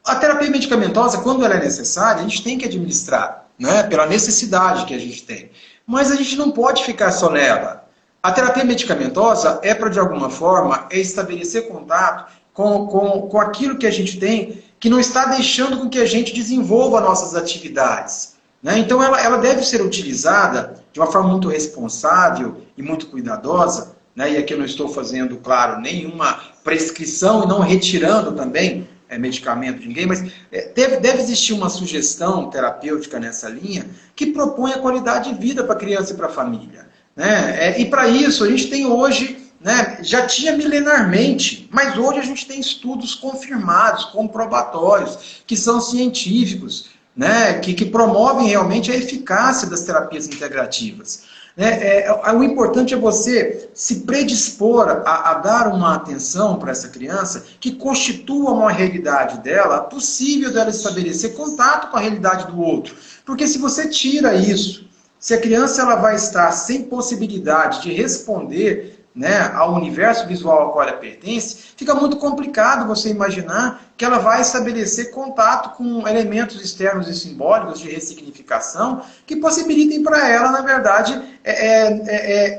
A terapia medicamentosa, quando ela é necessária, a gente tem que administrar, né? Pela necessidade que a gente tem. Mas a gente não pode ficar só nela. A terapia medicamentosa é para, de alguma forma, estabelecer contato com aquilo que a gente tem, que não está deixando com que a gente desenvolva nossas atividades. Né? Então, ela deve ser utilizada de uma forma muito responsável e muito cuidadosa. Né? E aqui eu não estou fazendo, claro, nenhuma prescrição e não retirando também medicamento de ninguém, mas deve existir uma sugestão terapêutica nessa linha que propõe a qualidade de vida para a criança e para a família. Né? E para isso a gente tem hoje, né, já tinha milenarmente, mas hoje a gente tem estudos confirmados, comprobatórios, que são científicos, né, que promovem realmente a eficácia das terapias integrativas. né? O importante é você se predispor a dar uma atenção para essa criança que constitua uma realidade dela, possível dela estabelecer contato com a realidade do outro. Porque se você tira isso, se a criança ela vai estar sem possibilidade de responder, né, ao universo visual ao qual ela pertence, fica muito complicado você imaginar que ela vai estabelecer contato com elementos externos e simbólicos de ressignificação que possibilitem para ela, na verdade,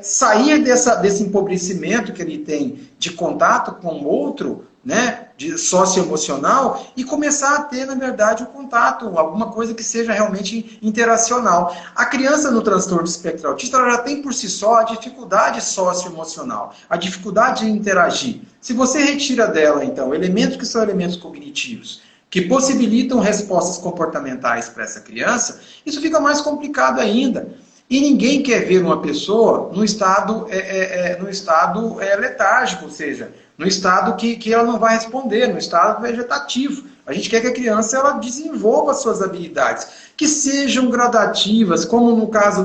sair desse empobrecimento que ele tem de contato com o outro, né, de socioemocional, e começar a ter, na verdade, um contato, alguma coisa que seja realmente interacional. A criança no transtorno do espectro autista ela já tem por si só a dificuldade socioemocional, a dificuldade de interagir. Se você retira dela, então, elementos que são elementos cognitivos, que possibilitam respostas comportamentais para essa criança, isso fica mais complicado ainda. E ninguém quer ver uma pessoa no estado letárgico, ou seja, no estado que ela não vai responder, no estado vegetativo. A gente quer que a criança ela desenvolva suas habilidades, que sejam gradativas, como no caso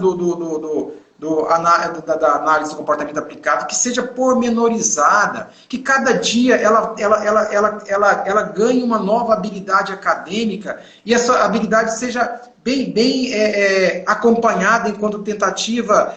da análise do comportamento aplicado, que seja pormenorizada, que cada dia ela ganhe uma nova habilidade acadêmica e essa habilidade seja bem acompanhada enquanto tentativa,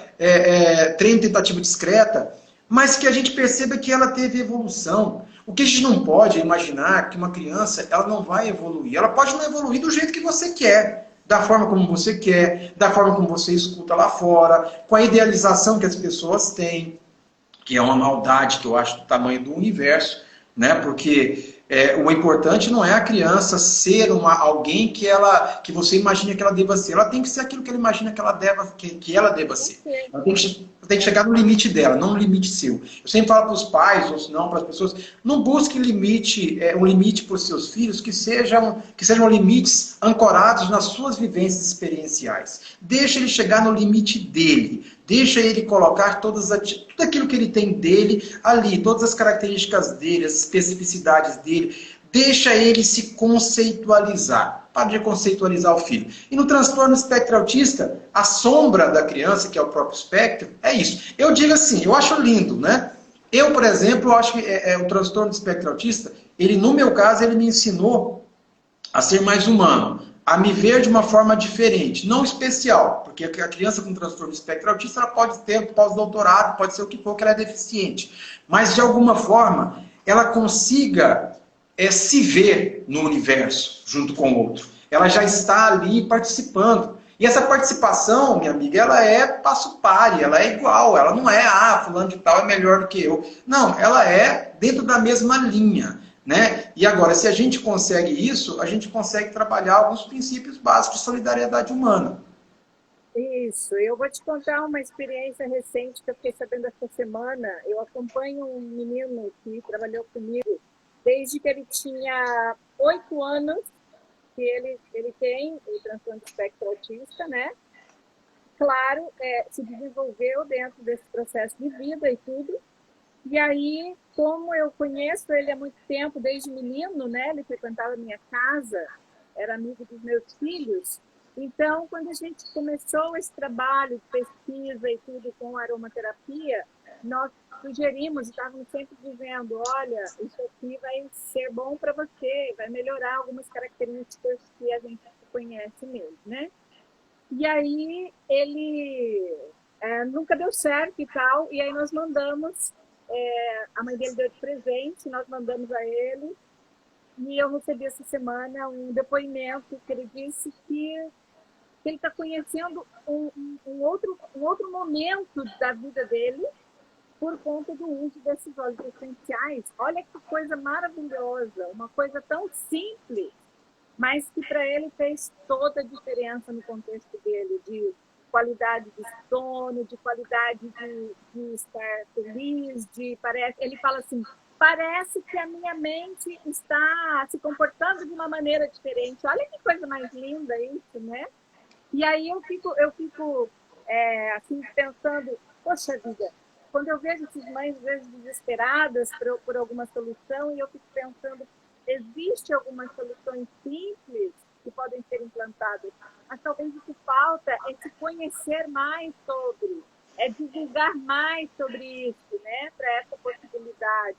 treino tentativa discreta, mas que a gente perceba que ela teve evolução. O que a gente não pode imaginar que uma criança ela não vai evoluir. Ela pode não evoluir do jeito que você quer, da forma como você quer, da forma como você escuta lá fora, com a idealização que as pessoas têm, que é uma maldade que eu acho do tamanho do universo, né? Porque o importante não é a criança ser alguém que você imagina que ela deva ser. Ela tem que ser aquilo que ela imagina que ela deva ser. Ela tem que chegar no limite dela, não no limite seu. Eu sempre falo para os pais, ou se não para as pessoas, não busque um limite para os seus filhos que sejam limites ancorados nas suas vivências experienciais. Deixa ele chegar no limite dele. Deixa ele colocar tudo aquilo que ele tem dele ali, todas as características dele, as especificidades dele. Deixa ele se conceitualizar. Para de conceitualizar o filho. E no transtorno espectro autista, a sombra da criança, que é o próprio espectro, é isso. Eu digo assim, eu acho lindo, né? Eu, por exemplo, acho que o transtorno do espectro autista, no meu caso, ele me ensinou a ser mais humano, a me ver de uma forma diferente, não especial, porque a criança com transtorno de espectro autista ela pode ter pós-doutorado, pode ser o que for que ela é deficiente, mas de alguma forma ela consiga se ver no universo junto com o outro. Ela já está ali participando. E essa participação, minha amiga, ela é passo pari, ela é igual, ela não é, fulano de tal é melhor do que eu. Não, ela é dentro da mesma linha. Né? E agora, se a gente consegue isso, a gente consegue trabalhar alguns princípios básicos de solidariedade humana. Isso, eu vou te contar uma experiência recente que eu fiquei sabendo essa semana. Eu acompanho um menino que trabalhou comigo desde que ele tinha 8 anos, que ele tem o transtorno de espectro autista, né? Claro, se desenvolveu dentro desse processo de vida e tudo. E aí, como eu conheço ele há muito tempo, desde menino, né? Ele frequentava a minha casa, era amigo dos meus filhos. Então, quando a gente começou esse trabalho de pesquisa e tudo com aromaterapia, nós sugerimos, estávamos sempre dizendo, olha, isso aqui vai ser bom para você, vai melhorar algumas características que a gente conhece mesmo, né? E aí, ele nunca deu certo e tal, e aí nós mandamos... a mãe dele deu de presente, nós mandamos a ele, e eu recebi essa semana um depoimento que ele disse que ele está conhecendo um outro momento da vida dele por conta do uso desses óleos essenciais. Olha que coisa maravilhosa, uma coisa tão simples, mas que para ele fez toda a diferença no contexto dele, de qualidade de sono, de qualidade de estar feliz, ele fala assim, parece que a minha mente está se comportando de uma maneira diferente. Olha que coisa mais linda isso, né? E aí eu fico assim, pensando, poxa vida, quando eu vejo essas mães, às vezes, desesperadas por alguma solução, e eu fico pensando, existe algumas soluções simples que podem ser implantadas, mas talvez o que falta é se conhecer mais sobre é divulgar mais sobre isso, né, para essa possibilidade.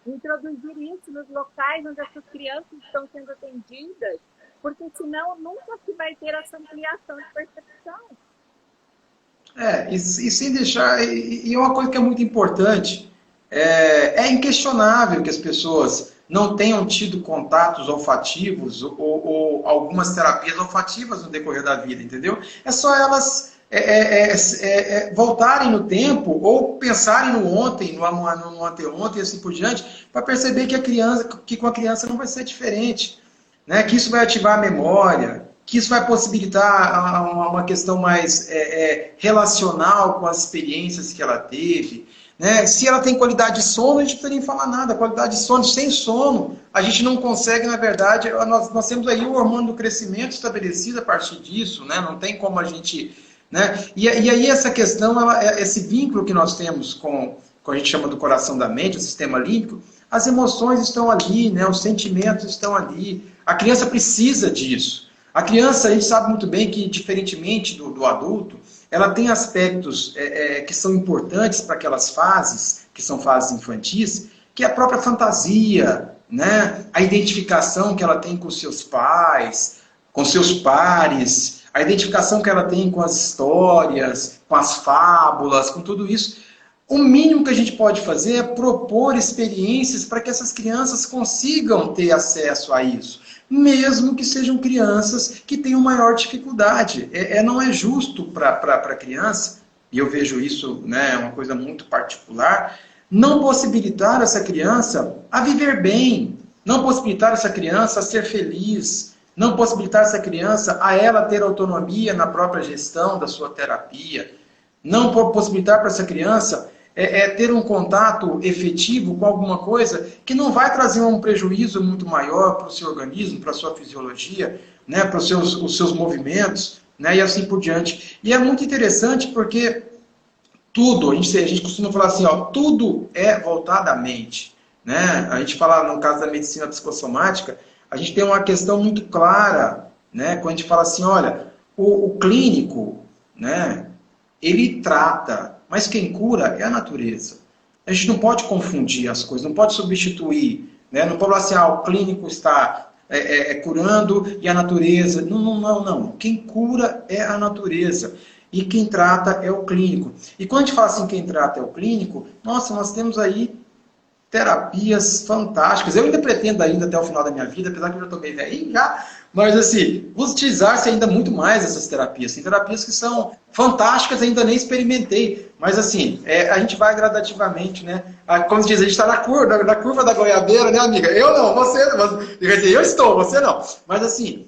Introduzir isso nos locais onde essas crianças estão sendo atendidas, porque senão nunca se vai ter essa ampliação de percepção. E sem deixar, e uma coisa que é muito importante, é inquestionável que as pessoas não tenham tido contatos olfativos ou algumas terapias olfativas no decorrer da vida, entendeu? É só elas voltarem no tempo ou pensarem no ontem, no anteontem e assim por diante, para perceber que com a criança não vai ser diferente, né? Que isso vai ativar a memória, que isso vai possibilitar uma questão mais relacional com as experiências que ela teve, né? Se ela tem qualidade de sono, a gente não precisa nem falar nada. Qualidade de sono, sem sono, a gente não consegue, na verdade, nós temos aí o hormônio do crescimento estabelecido a partir disso, né? Não tem como a gente... Né? E aí essa questão, esse vínculo que nós temos com a gente chama do coração da mente, o sistema límbico, as emoções estão ali, né? Os sentimentos estão ali. A criança precisa disso. A criança, a gente sabe muito bem que, diferentemente do adulto, ela tem aspectos que são importantes para aquelas fases, que são fases infantis, que é a própria fantasia, né? A identificação que ela tem com seus pais, com seus pares, a identificação que ela tem com as histórias, com as fábulas, com tudo isso. O mínimo que a gente pode fazer é propor experiências para que essas crianças consigam ter acesso a isso, mesmo que sejam crianças que tenham maior dificuldade. Não é justo para a criança, e eu vejo isso, né, uma coisa muito particular, não possibilitar essa criança a viver bem, não possibilitar essa criança a ser feliz, não possibilitar essa criança a ela ter autonomia na própria gestão da sua terapia, não possibilitar para essa criança ter um contato efetivo com alguma coisa que não vai trazer um prejuízo muito maior para o seu organismo, para a sua fisiologia, né, para os seus movimentos, né, e assim por diante. E é muito interessante porque tudo, a gente costuma falar assim, ó, tudo é voltado à mente. Né? A gente fala, no caso da medicina psicossomática, a gente tem uma questão muito clara, né? Quando a gente fala assim, olha, o clínico, né, ele trata, mas quem cura é a natureza. A gente não pode confundir as coisas, não pode substituir, né? Não pode falar assim, o clínico está curando e a natureza. Não. Quem cura é a natureza. E quem trata é o clínico. E quando a gente fala assim, quem trata é o clínico, nossa, nós temos aí terapias fantásticas. Eu ainda pretendo ainda até o final da minha vida, apesar que eu já estou meio velhinho já, mas assim, utilizar-se ainda muito mais essas terapias. Tem terapias que são fantásticas, ainda nem experimentei, mas assim, a gente vai gradativamente, né? Como se diz, a gente está na curva da goiabeira, né, amiga? Eu não, você não. Eu estou, você não. Mas assim,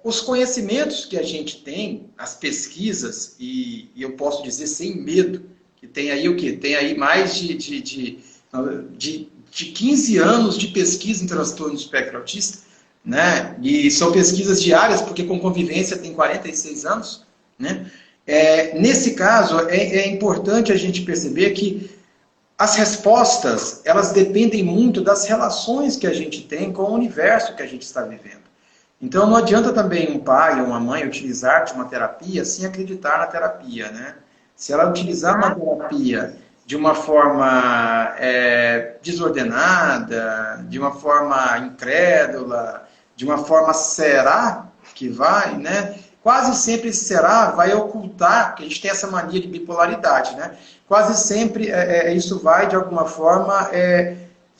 os conhecimentos que a gente tem, as pesquisas, e eu posso dizer sem medo, que tem aí o quê? Tem aí mais de 15 anos de pesquisa em transtorno do espectro autista, né? E são pesquisas diárias, porque com convivência tem 46 anos, né? Nesse caso, é importante a gente perceber que as respostas, elas dependem muito das relações que a gente tem com o universo que a gente está vivendo. Então, não adianta também um pai ou uma mãe utilizar de uma terapia sem acreditar na terapia, né? Se ela utilizar uma terapia de uma forma desordenada, de uma forma incrédula, de uma forma será que vai, né? Quase sempre esse será vai ocultar, porque a gente tem essa mania de bipolaridade, né? Quase sempre isso vai, de alguma forma,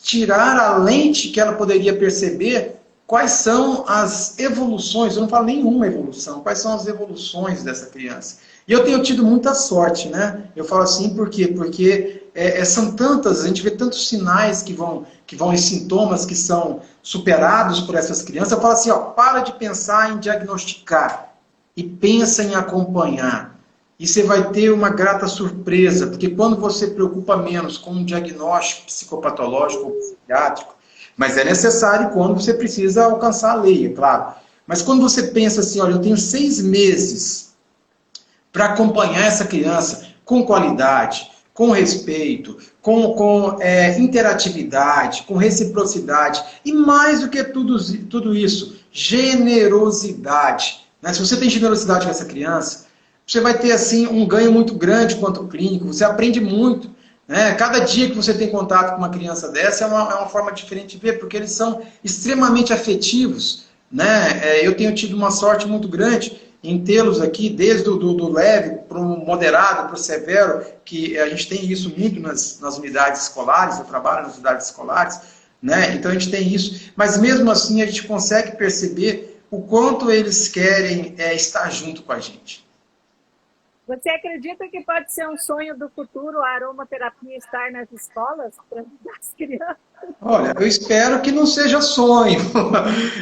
tirar a lente que ela poderia perceber quais são as evoluções, eu não falo nenhuma evolução, quais são as evoluções dessa criança. E eu tenho tido muita sorte, né? Eu falo assim, por quê? Porque são tantas, a gente vê tantos sinais que vão em sintomas que são superados por essas crianças. Eu falo assim, para de pensar em diagnosticar e pensa em acompanhar. E você vai ter uma grata surpresa, porque quando você preocupa menos com um diagnóstico psicopatológico ou psiquiátrico, mas é necessário quando você precisa alcançar a lei, é claro. Mas quando você pensa assim, olha, eu tenho 6 meses para acompanhar essa criança com qualidade, com respeito, com interatividade, com reciprocidade, e mais do que tudo isso, generosidade. Né? Se você tem generosidade com essa criança, você vai ter assim um ganho muito grande quanto clínico, você aprende muito. Né? Cada dia que você tem contato com uma criança dessa é uma forma diferente de ver, porque eles são extremamente afetivos. Né? Eu tenho tido uma sorte muito grande em tê-los aqui, desde do leve para o moderado, para o severo, que a gente tem isso muito nas unidades escolares, eu trabalho nas unidades escolares, né? Então a gente tem isso, mas mesmo assim a gente consegue perceber o quanto eles querem estar junto com a gente. Você acredita que pode ser um sonho do futuro a aromaterapia estar nas escolas para ajudar as crianças? Olha, eu espero que não seja sonho,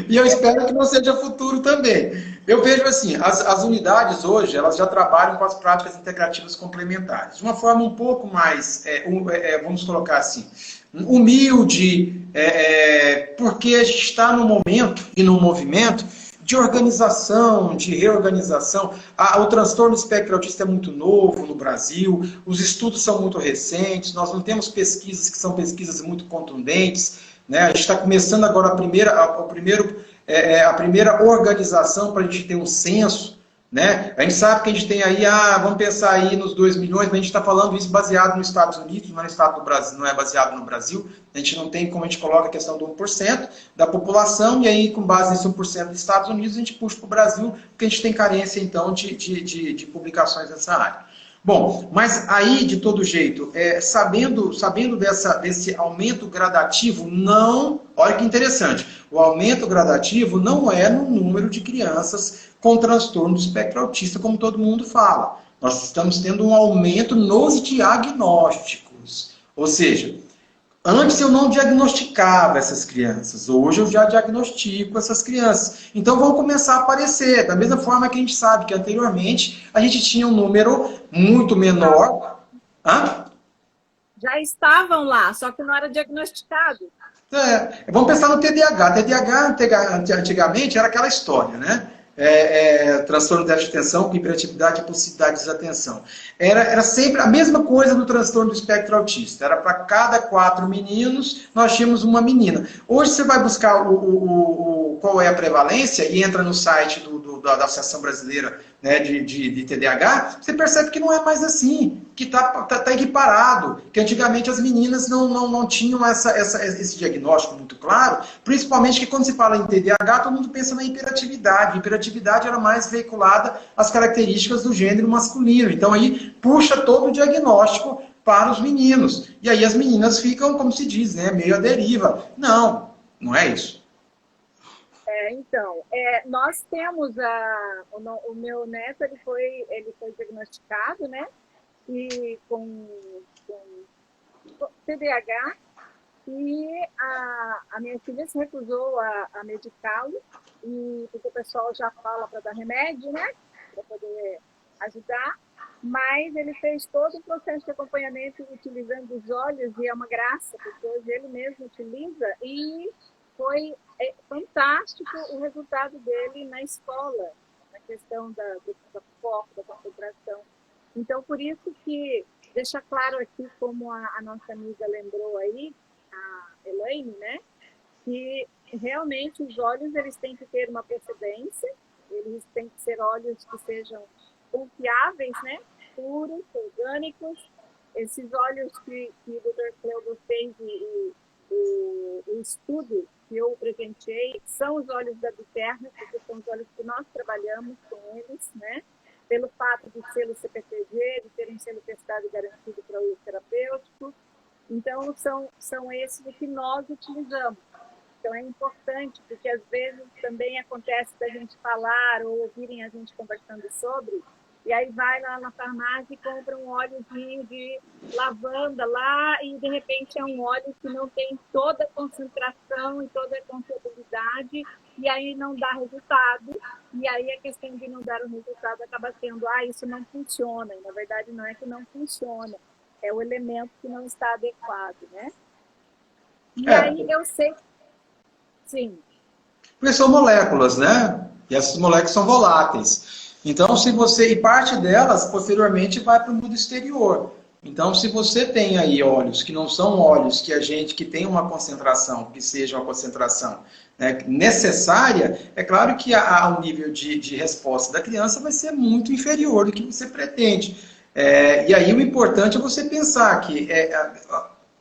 e eu espero que não seja futuro também. Eu vejo assim, as unidades hoje, elas já trabalham com as práticas integrativas complementares, de uma forma um pouco mais, vamos colocar assim, humilde, porque a gente está num momento e num movimento de organização, de reorganização. O transtorno do espectro autista é muito novo no Brasil, os estudos são muito recentes, nós não temos pesquisas que são pesquisas muito contundentes, né? A gente está começando agora a primeira organização para a gente ter um censo, né? A gente sabe que a gente tem aí, vamos pensar aí nos 2 milhões, mas a gente está falando isso baseado nos Estados Unidos, não é no estado do Brasil, não é baseado no Brasil. A gente não tem como a gente coloca a questão do 1% da população, e aí com base nesse 1% dos Estados Unidos a gente puxa para o Brasil, porque a gente tem carência então de publicações nessa área. Bom, mas aí de todo jeito, sabendo desse aumento gradativo, não, olha que interessante, o aumento gradativo não é no número de crianças com transtorno do espectro autista, como todo mundo fala. Nós estamos tendo um aumento nos diagnósticos. Ou seja, antes eu não diagnosticava essas crianças, hoje eu já diagnostico essas crianças. Então vão começar a aparecer, da mesma forma que a gente sabe que anteriormente a gente tinha um número muito menor. Já estavam lá, só que não era diagnosticado. Vamos pensar no TDAH. TDAH antigamente era aquela história, né? Transtorno de déficit de atenção, com hiperatividade e possibilidade de desatenção. Era sempre a mesma coisa no transtorno do espectro autista. Era para cada 4 meninos, nós tínhamos uma menina. Hoje você vai buscar qual é a prevalência e entra no site da Associação Brasileira, né, de TDAH, você percebe que não é mais assim, que está equiparado, que antigamente as meninas não tinham esse diagnóstico muito claro, principalmente que quando se fala em TDAH, todo mundo pensa na hiperatividade. A hiperatividade era mais veiculada às características do gênero masculino. Então aí puxa todo o diagnóstico para os meninos. E aí as meninas ficam, como se diz, né, meio à deriva. Não é isso. Então, nós temos o meu neto, ele foi diagnosticado, né, e com TDAH, e a minha filha se recusou a medicá-lo, porque o pessoal já fala para dar remédio, né, para poder ajudar, mas ele fez todo o processo de acompanhamento utilizando os olhos, e é uma graça, porque hoje ele mesmo utiliza, e foi fantástico o resultado dele na escola, na questão do foco, da concentração. Então, por isso que, deixa claro aqui, como a nossa amiga lembrou aí, a Elaine, né, que realmente os olhos eles têm que ter uma precedência, eles têm que ser olhos que sejam confiáveis, né, puros, orgânicos. Esses olhos que o Dr. Cleudo fez e o estudo que eu presenteei são os olhos da Biterna, porque são os olhos que nós trabalhamos com eles, né? Pelo fato de selo CPTG, de ter um selo testado e garantido para o uso terapêutico. Então, são esses que nós utilizamos. Então, é importante, porque às vezes também acontece da gente falar ou ouvirem a gente conversando sobre, e aí vai lá na farmácia e compra um óleozinho de lavanda lá, e de repente é um óleo que não tem toda a concentração e toda a confiabilidade, e aí não dá resultado. E aí a questão de não dar o resultado acaba sendo, isso não funciona. E na verdade não é que não funciona, é o elemento que não está adequado, né? E aí eu sei... Sim. Porque são moléculas, né? E essas moléculas são voláteis. Então, e parte delas, posteriormente, vai para o mundo exterior. Então, se você tem aí óleos que não são óleos que tem uma concentração, que seja uma concentração, né, necessária, é claro que o nível de resposta da criança vai ser muito inferior do que você pretende. E aí o importante é você pensar que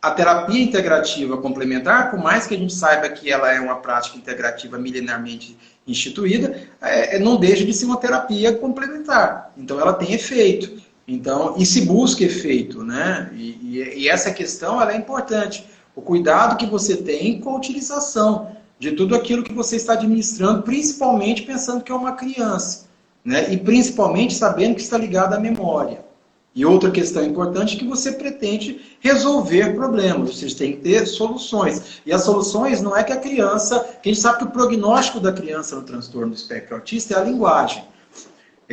a terapia integrativa complementar, por mais que a gente saiba que ela é uma prática integrativa milenarmente instituída, não deixa de ser uma terapia complementar. Então ela tem efeito. Então, e se busca efeito, né? E essa questão ela é importante. O cuidado que você tem com a utilização de tudo aquilo que você está administrando, principalmente pensando que é uma criança, né? E principalmente sabendo que está ligado à memória. E outra questão importante é que você pretende resolver problemas, vocês têm que ter soluções. E as soluções não é que a criança, que a gente sabe que o prognóstico da criança no transtorno do espectro autista é a linguagem.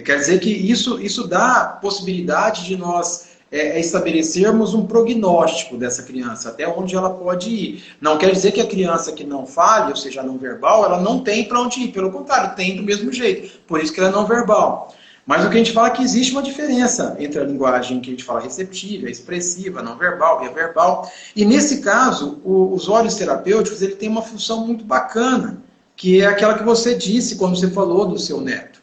Quer dizer que isso dá possibilidade de nós estabelecermos um prognóstico dessa criança, até onde ela pode ir. Não quer dizer que a criança que não fale, ou seja, não verbal, ela não tem para onde ir. Pelo contrário, tem do mesmo jeito. Por isso que ela é não verbal. Mas o que a gente fala é que existe uma diferença entre a linguagem que a gente fala receptiva, expressiva, não verbal e a verbal. E nesse caso, os óleos terapêuticos ele tem uma função muito bacana, que é aquela que você disse quando você falou do seu neto.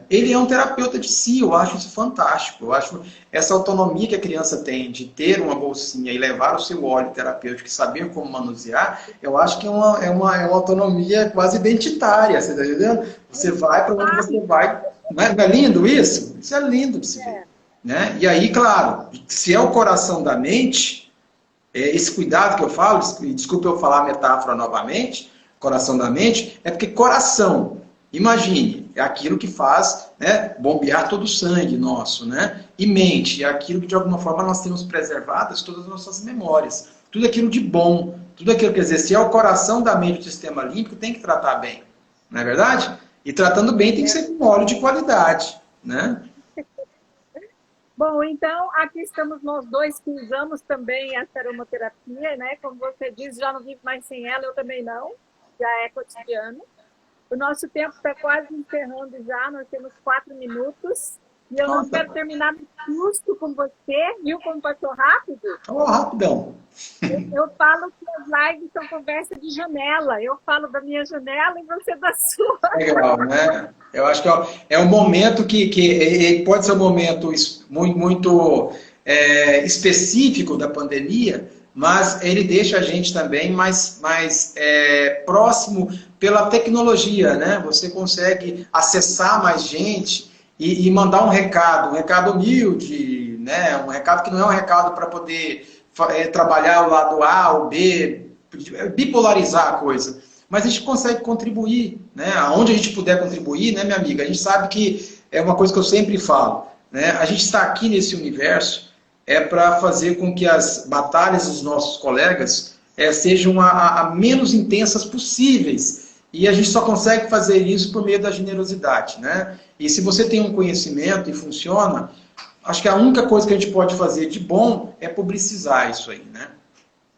Ele é um terapeuta de si, eu acho isso fantástico. Eu acho essa autonomia que a criança tem de ter uma bolsinha e levar o seu óleo terapêutico e saber como manusear, eu acho que é uma autonomia quase identitária, você está entendendo? Você vai para onde você vai. Não é lindo isso? Isso é lindo de se ver. Né? E aí, claro, se é o coração da mente, esse cuidado que eu falo, desculpe eu falar a metáfora novamente, coração da mente, é porque coração, imagine, é aquilo que faz, né, bombear todo o sangue nosso, né? E mente, é aquilo que de alguma forma nós temos preservadas todas as nossas memórias. Tudo aquilo de bom, tudo aquilo, quer dizer, se é o coração da mente do sistema límbico, tem que tratar bem. Não é verdade? E tratando bem tem que ser com óleo de qualidade, né? Bom, então aqui estamos nós dois que usamos também a aromaterapia, né? Como você diz, já não vivo mais sem ela, eu também não, já é cotidiano. O nosso tempo está quase encerrando já, nós temos 4 minutos. E eu não quero terminar justo com você, viu como passou rápido? Oh, rapidão. Eu falo que as lives são conversa de janela. Eu falo da minha janela e você da sua. Legal, né? Eu acho que é um momento que pode ser um momento muito específico da pandemia, mas ele deixa a gente também mais próximo pela tecnologia, né? Você consegue acessar mais gente e mandar um recado humilde, né? Um recado que não é um recado para poder trabalhar o lado A ou B, bipolarizar a coisa. Mas a gente consegue contribuir, né? Aonde a gente puder contribuir, né, minha amiga? A gente sabe que é uma coisa que eu sempre falo, né? A gente está aqui nesse universo para fazer com que as batalhas dos nossos colegas sejam a menos intensas possíveis. E a gente só consegue fazer isso por meio da generosidade, né? E se você tem um conhecimento e funciona, acho que a única coisa que a gente pode fazer de bom é publicizar isso aí, né?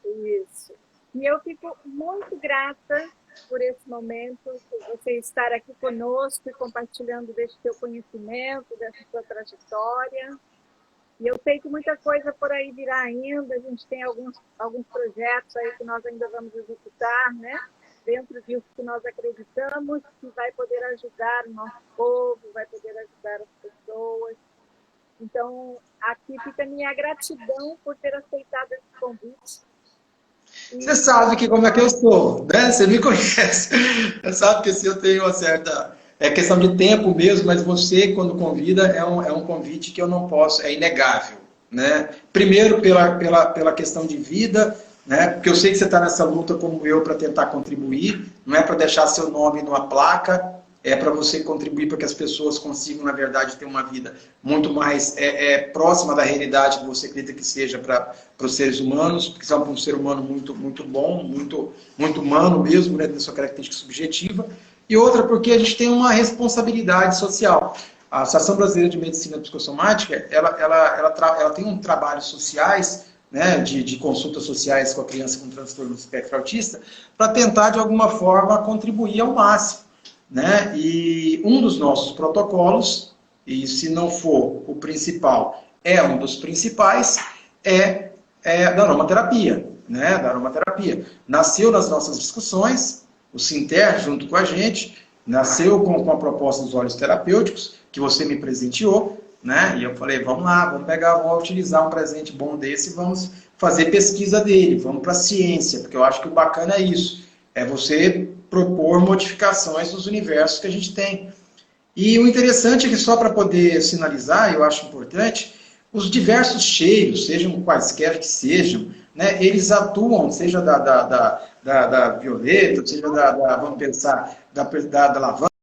Isso. E eu fico muito grata por esse momento, por você estar aqui conosco e compartilhando desse seu conhecimento, dessa sua trajetória. E eu sei que muita coisa por aí virá ainda, a gente tem alguns projetos aí que nós ainda vamos executar, né? Dentro disso que nós acreditamos que vai poder ajudar o nosso povo, vai poder ajudar as pessoas. Então, aqui fica a minha gratidão por ter aceitado esse convite. Você sabe que como é que eu sou, né? Você me conhece. Você sabe que se eu tenho uma certa... É questão de tempo mesmo, mas você, quando convida, é um convite que eu não posso, é inegável, né? Primeiro, pela questão de vida, né? Porque eu sei que você está nessa luta como eu para tentar contribuir, não é para deixar seu nome numa placa, é para você contribuir para que as pessoas consigam, na verdade, ter uma vida muito mais próxima da realidade que você acredita que seja para os seres humanos, porque você é um ser humano muito, muito bom, muito humano mesmo, né? Tem sua característica subjetiva. E outra, porque a gente tem uma responsabilidade social. A Associação Brasileira de Medicina Psicossomática, ela tem um trabalho sociais, né, de consultas sociais com a criança com transtorno do espectro autista, para tentar, de alguma forma, contribuir ao máximo. Né? E um dos nossos protocolos, e se não for o principal, é um dos principais, é da aromaterapia, né? Da aromaterapia. Nasceu nas nossas discussões, o Sinter, junto com a gente, nasceu com a proposta dos óleos terapêuticos, que você me presenteou, né? E eu falei, vamos lá, vamos utilizar um presente bom desse e vamos fazer pesquisa dele, vamos para a ciência, porque eu acho que o bacana é isso, é você propor modificações nos universos que a gente tem. E o interessante é que, só para poder sinalizar, eu acho importante, os diversos cheiros, sejam quaisquer que sejam, né, eles atuam, seja da violeta, seja vamos pensar, da lavanda,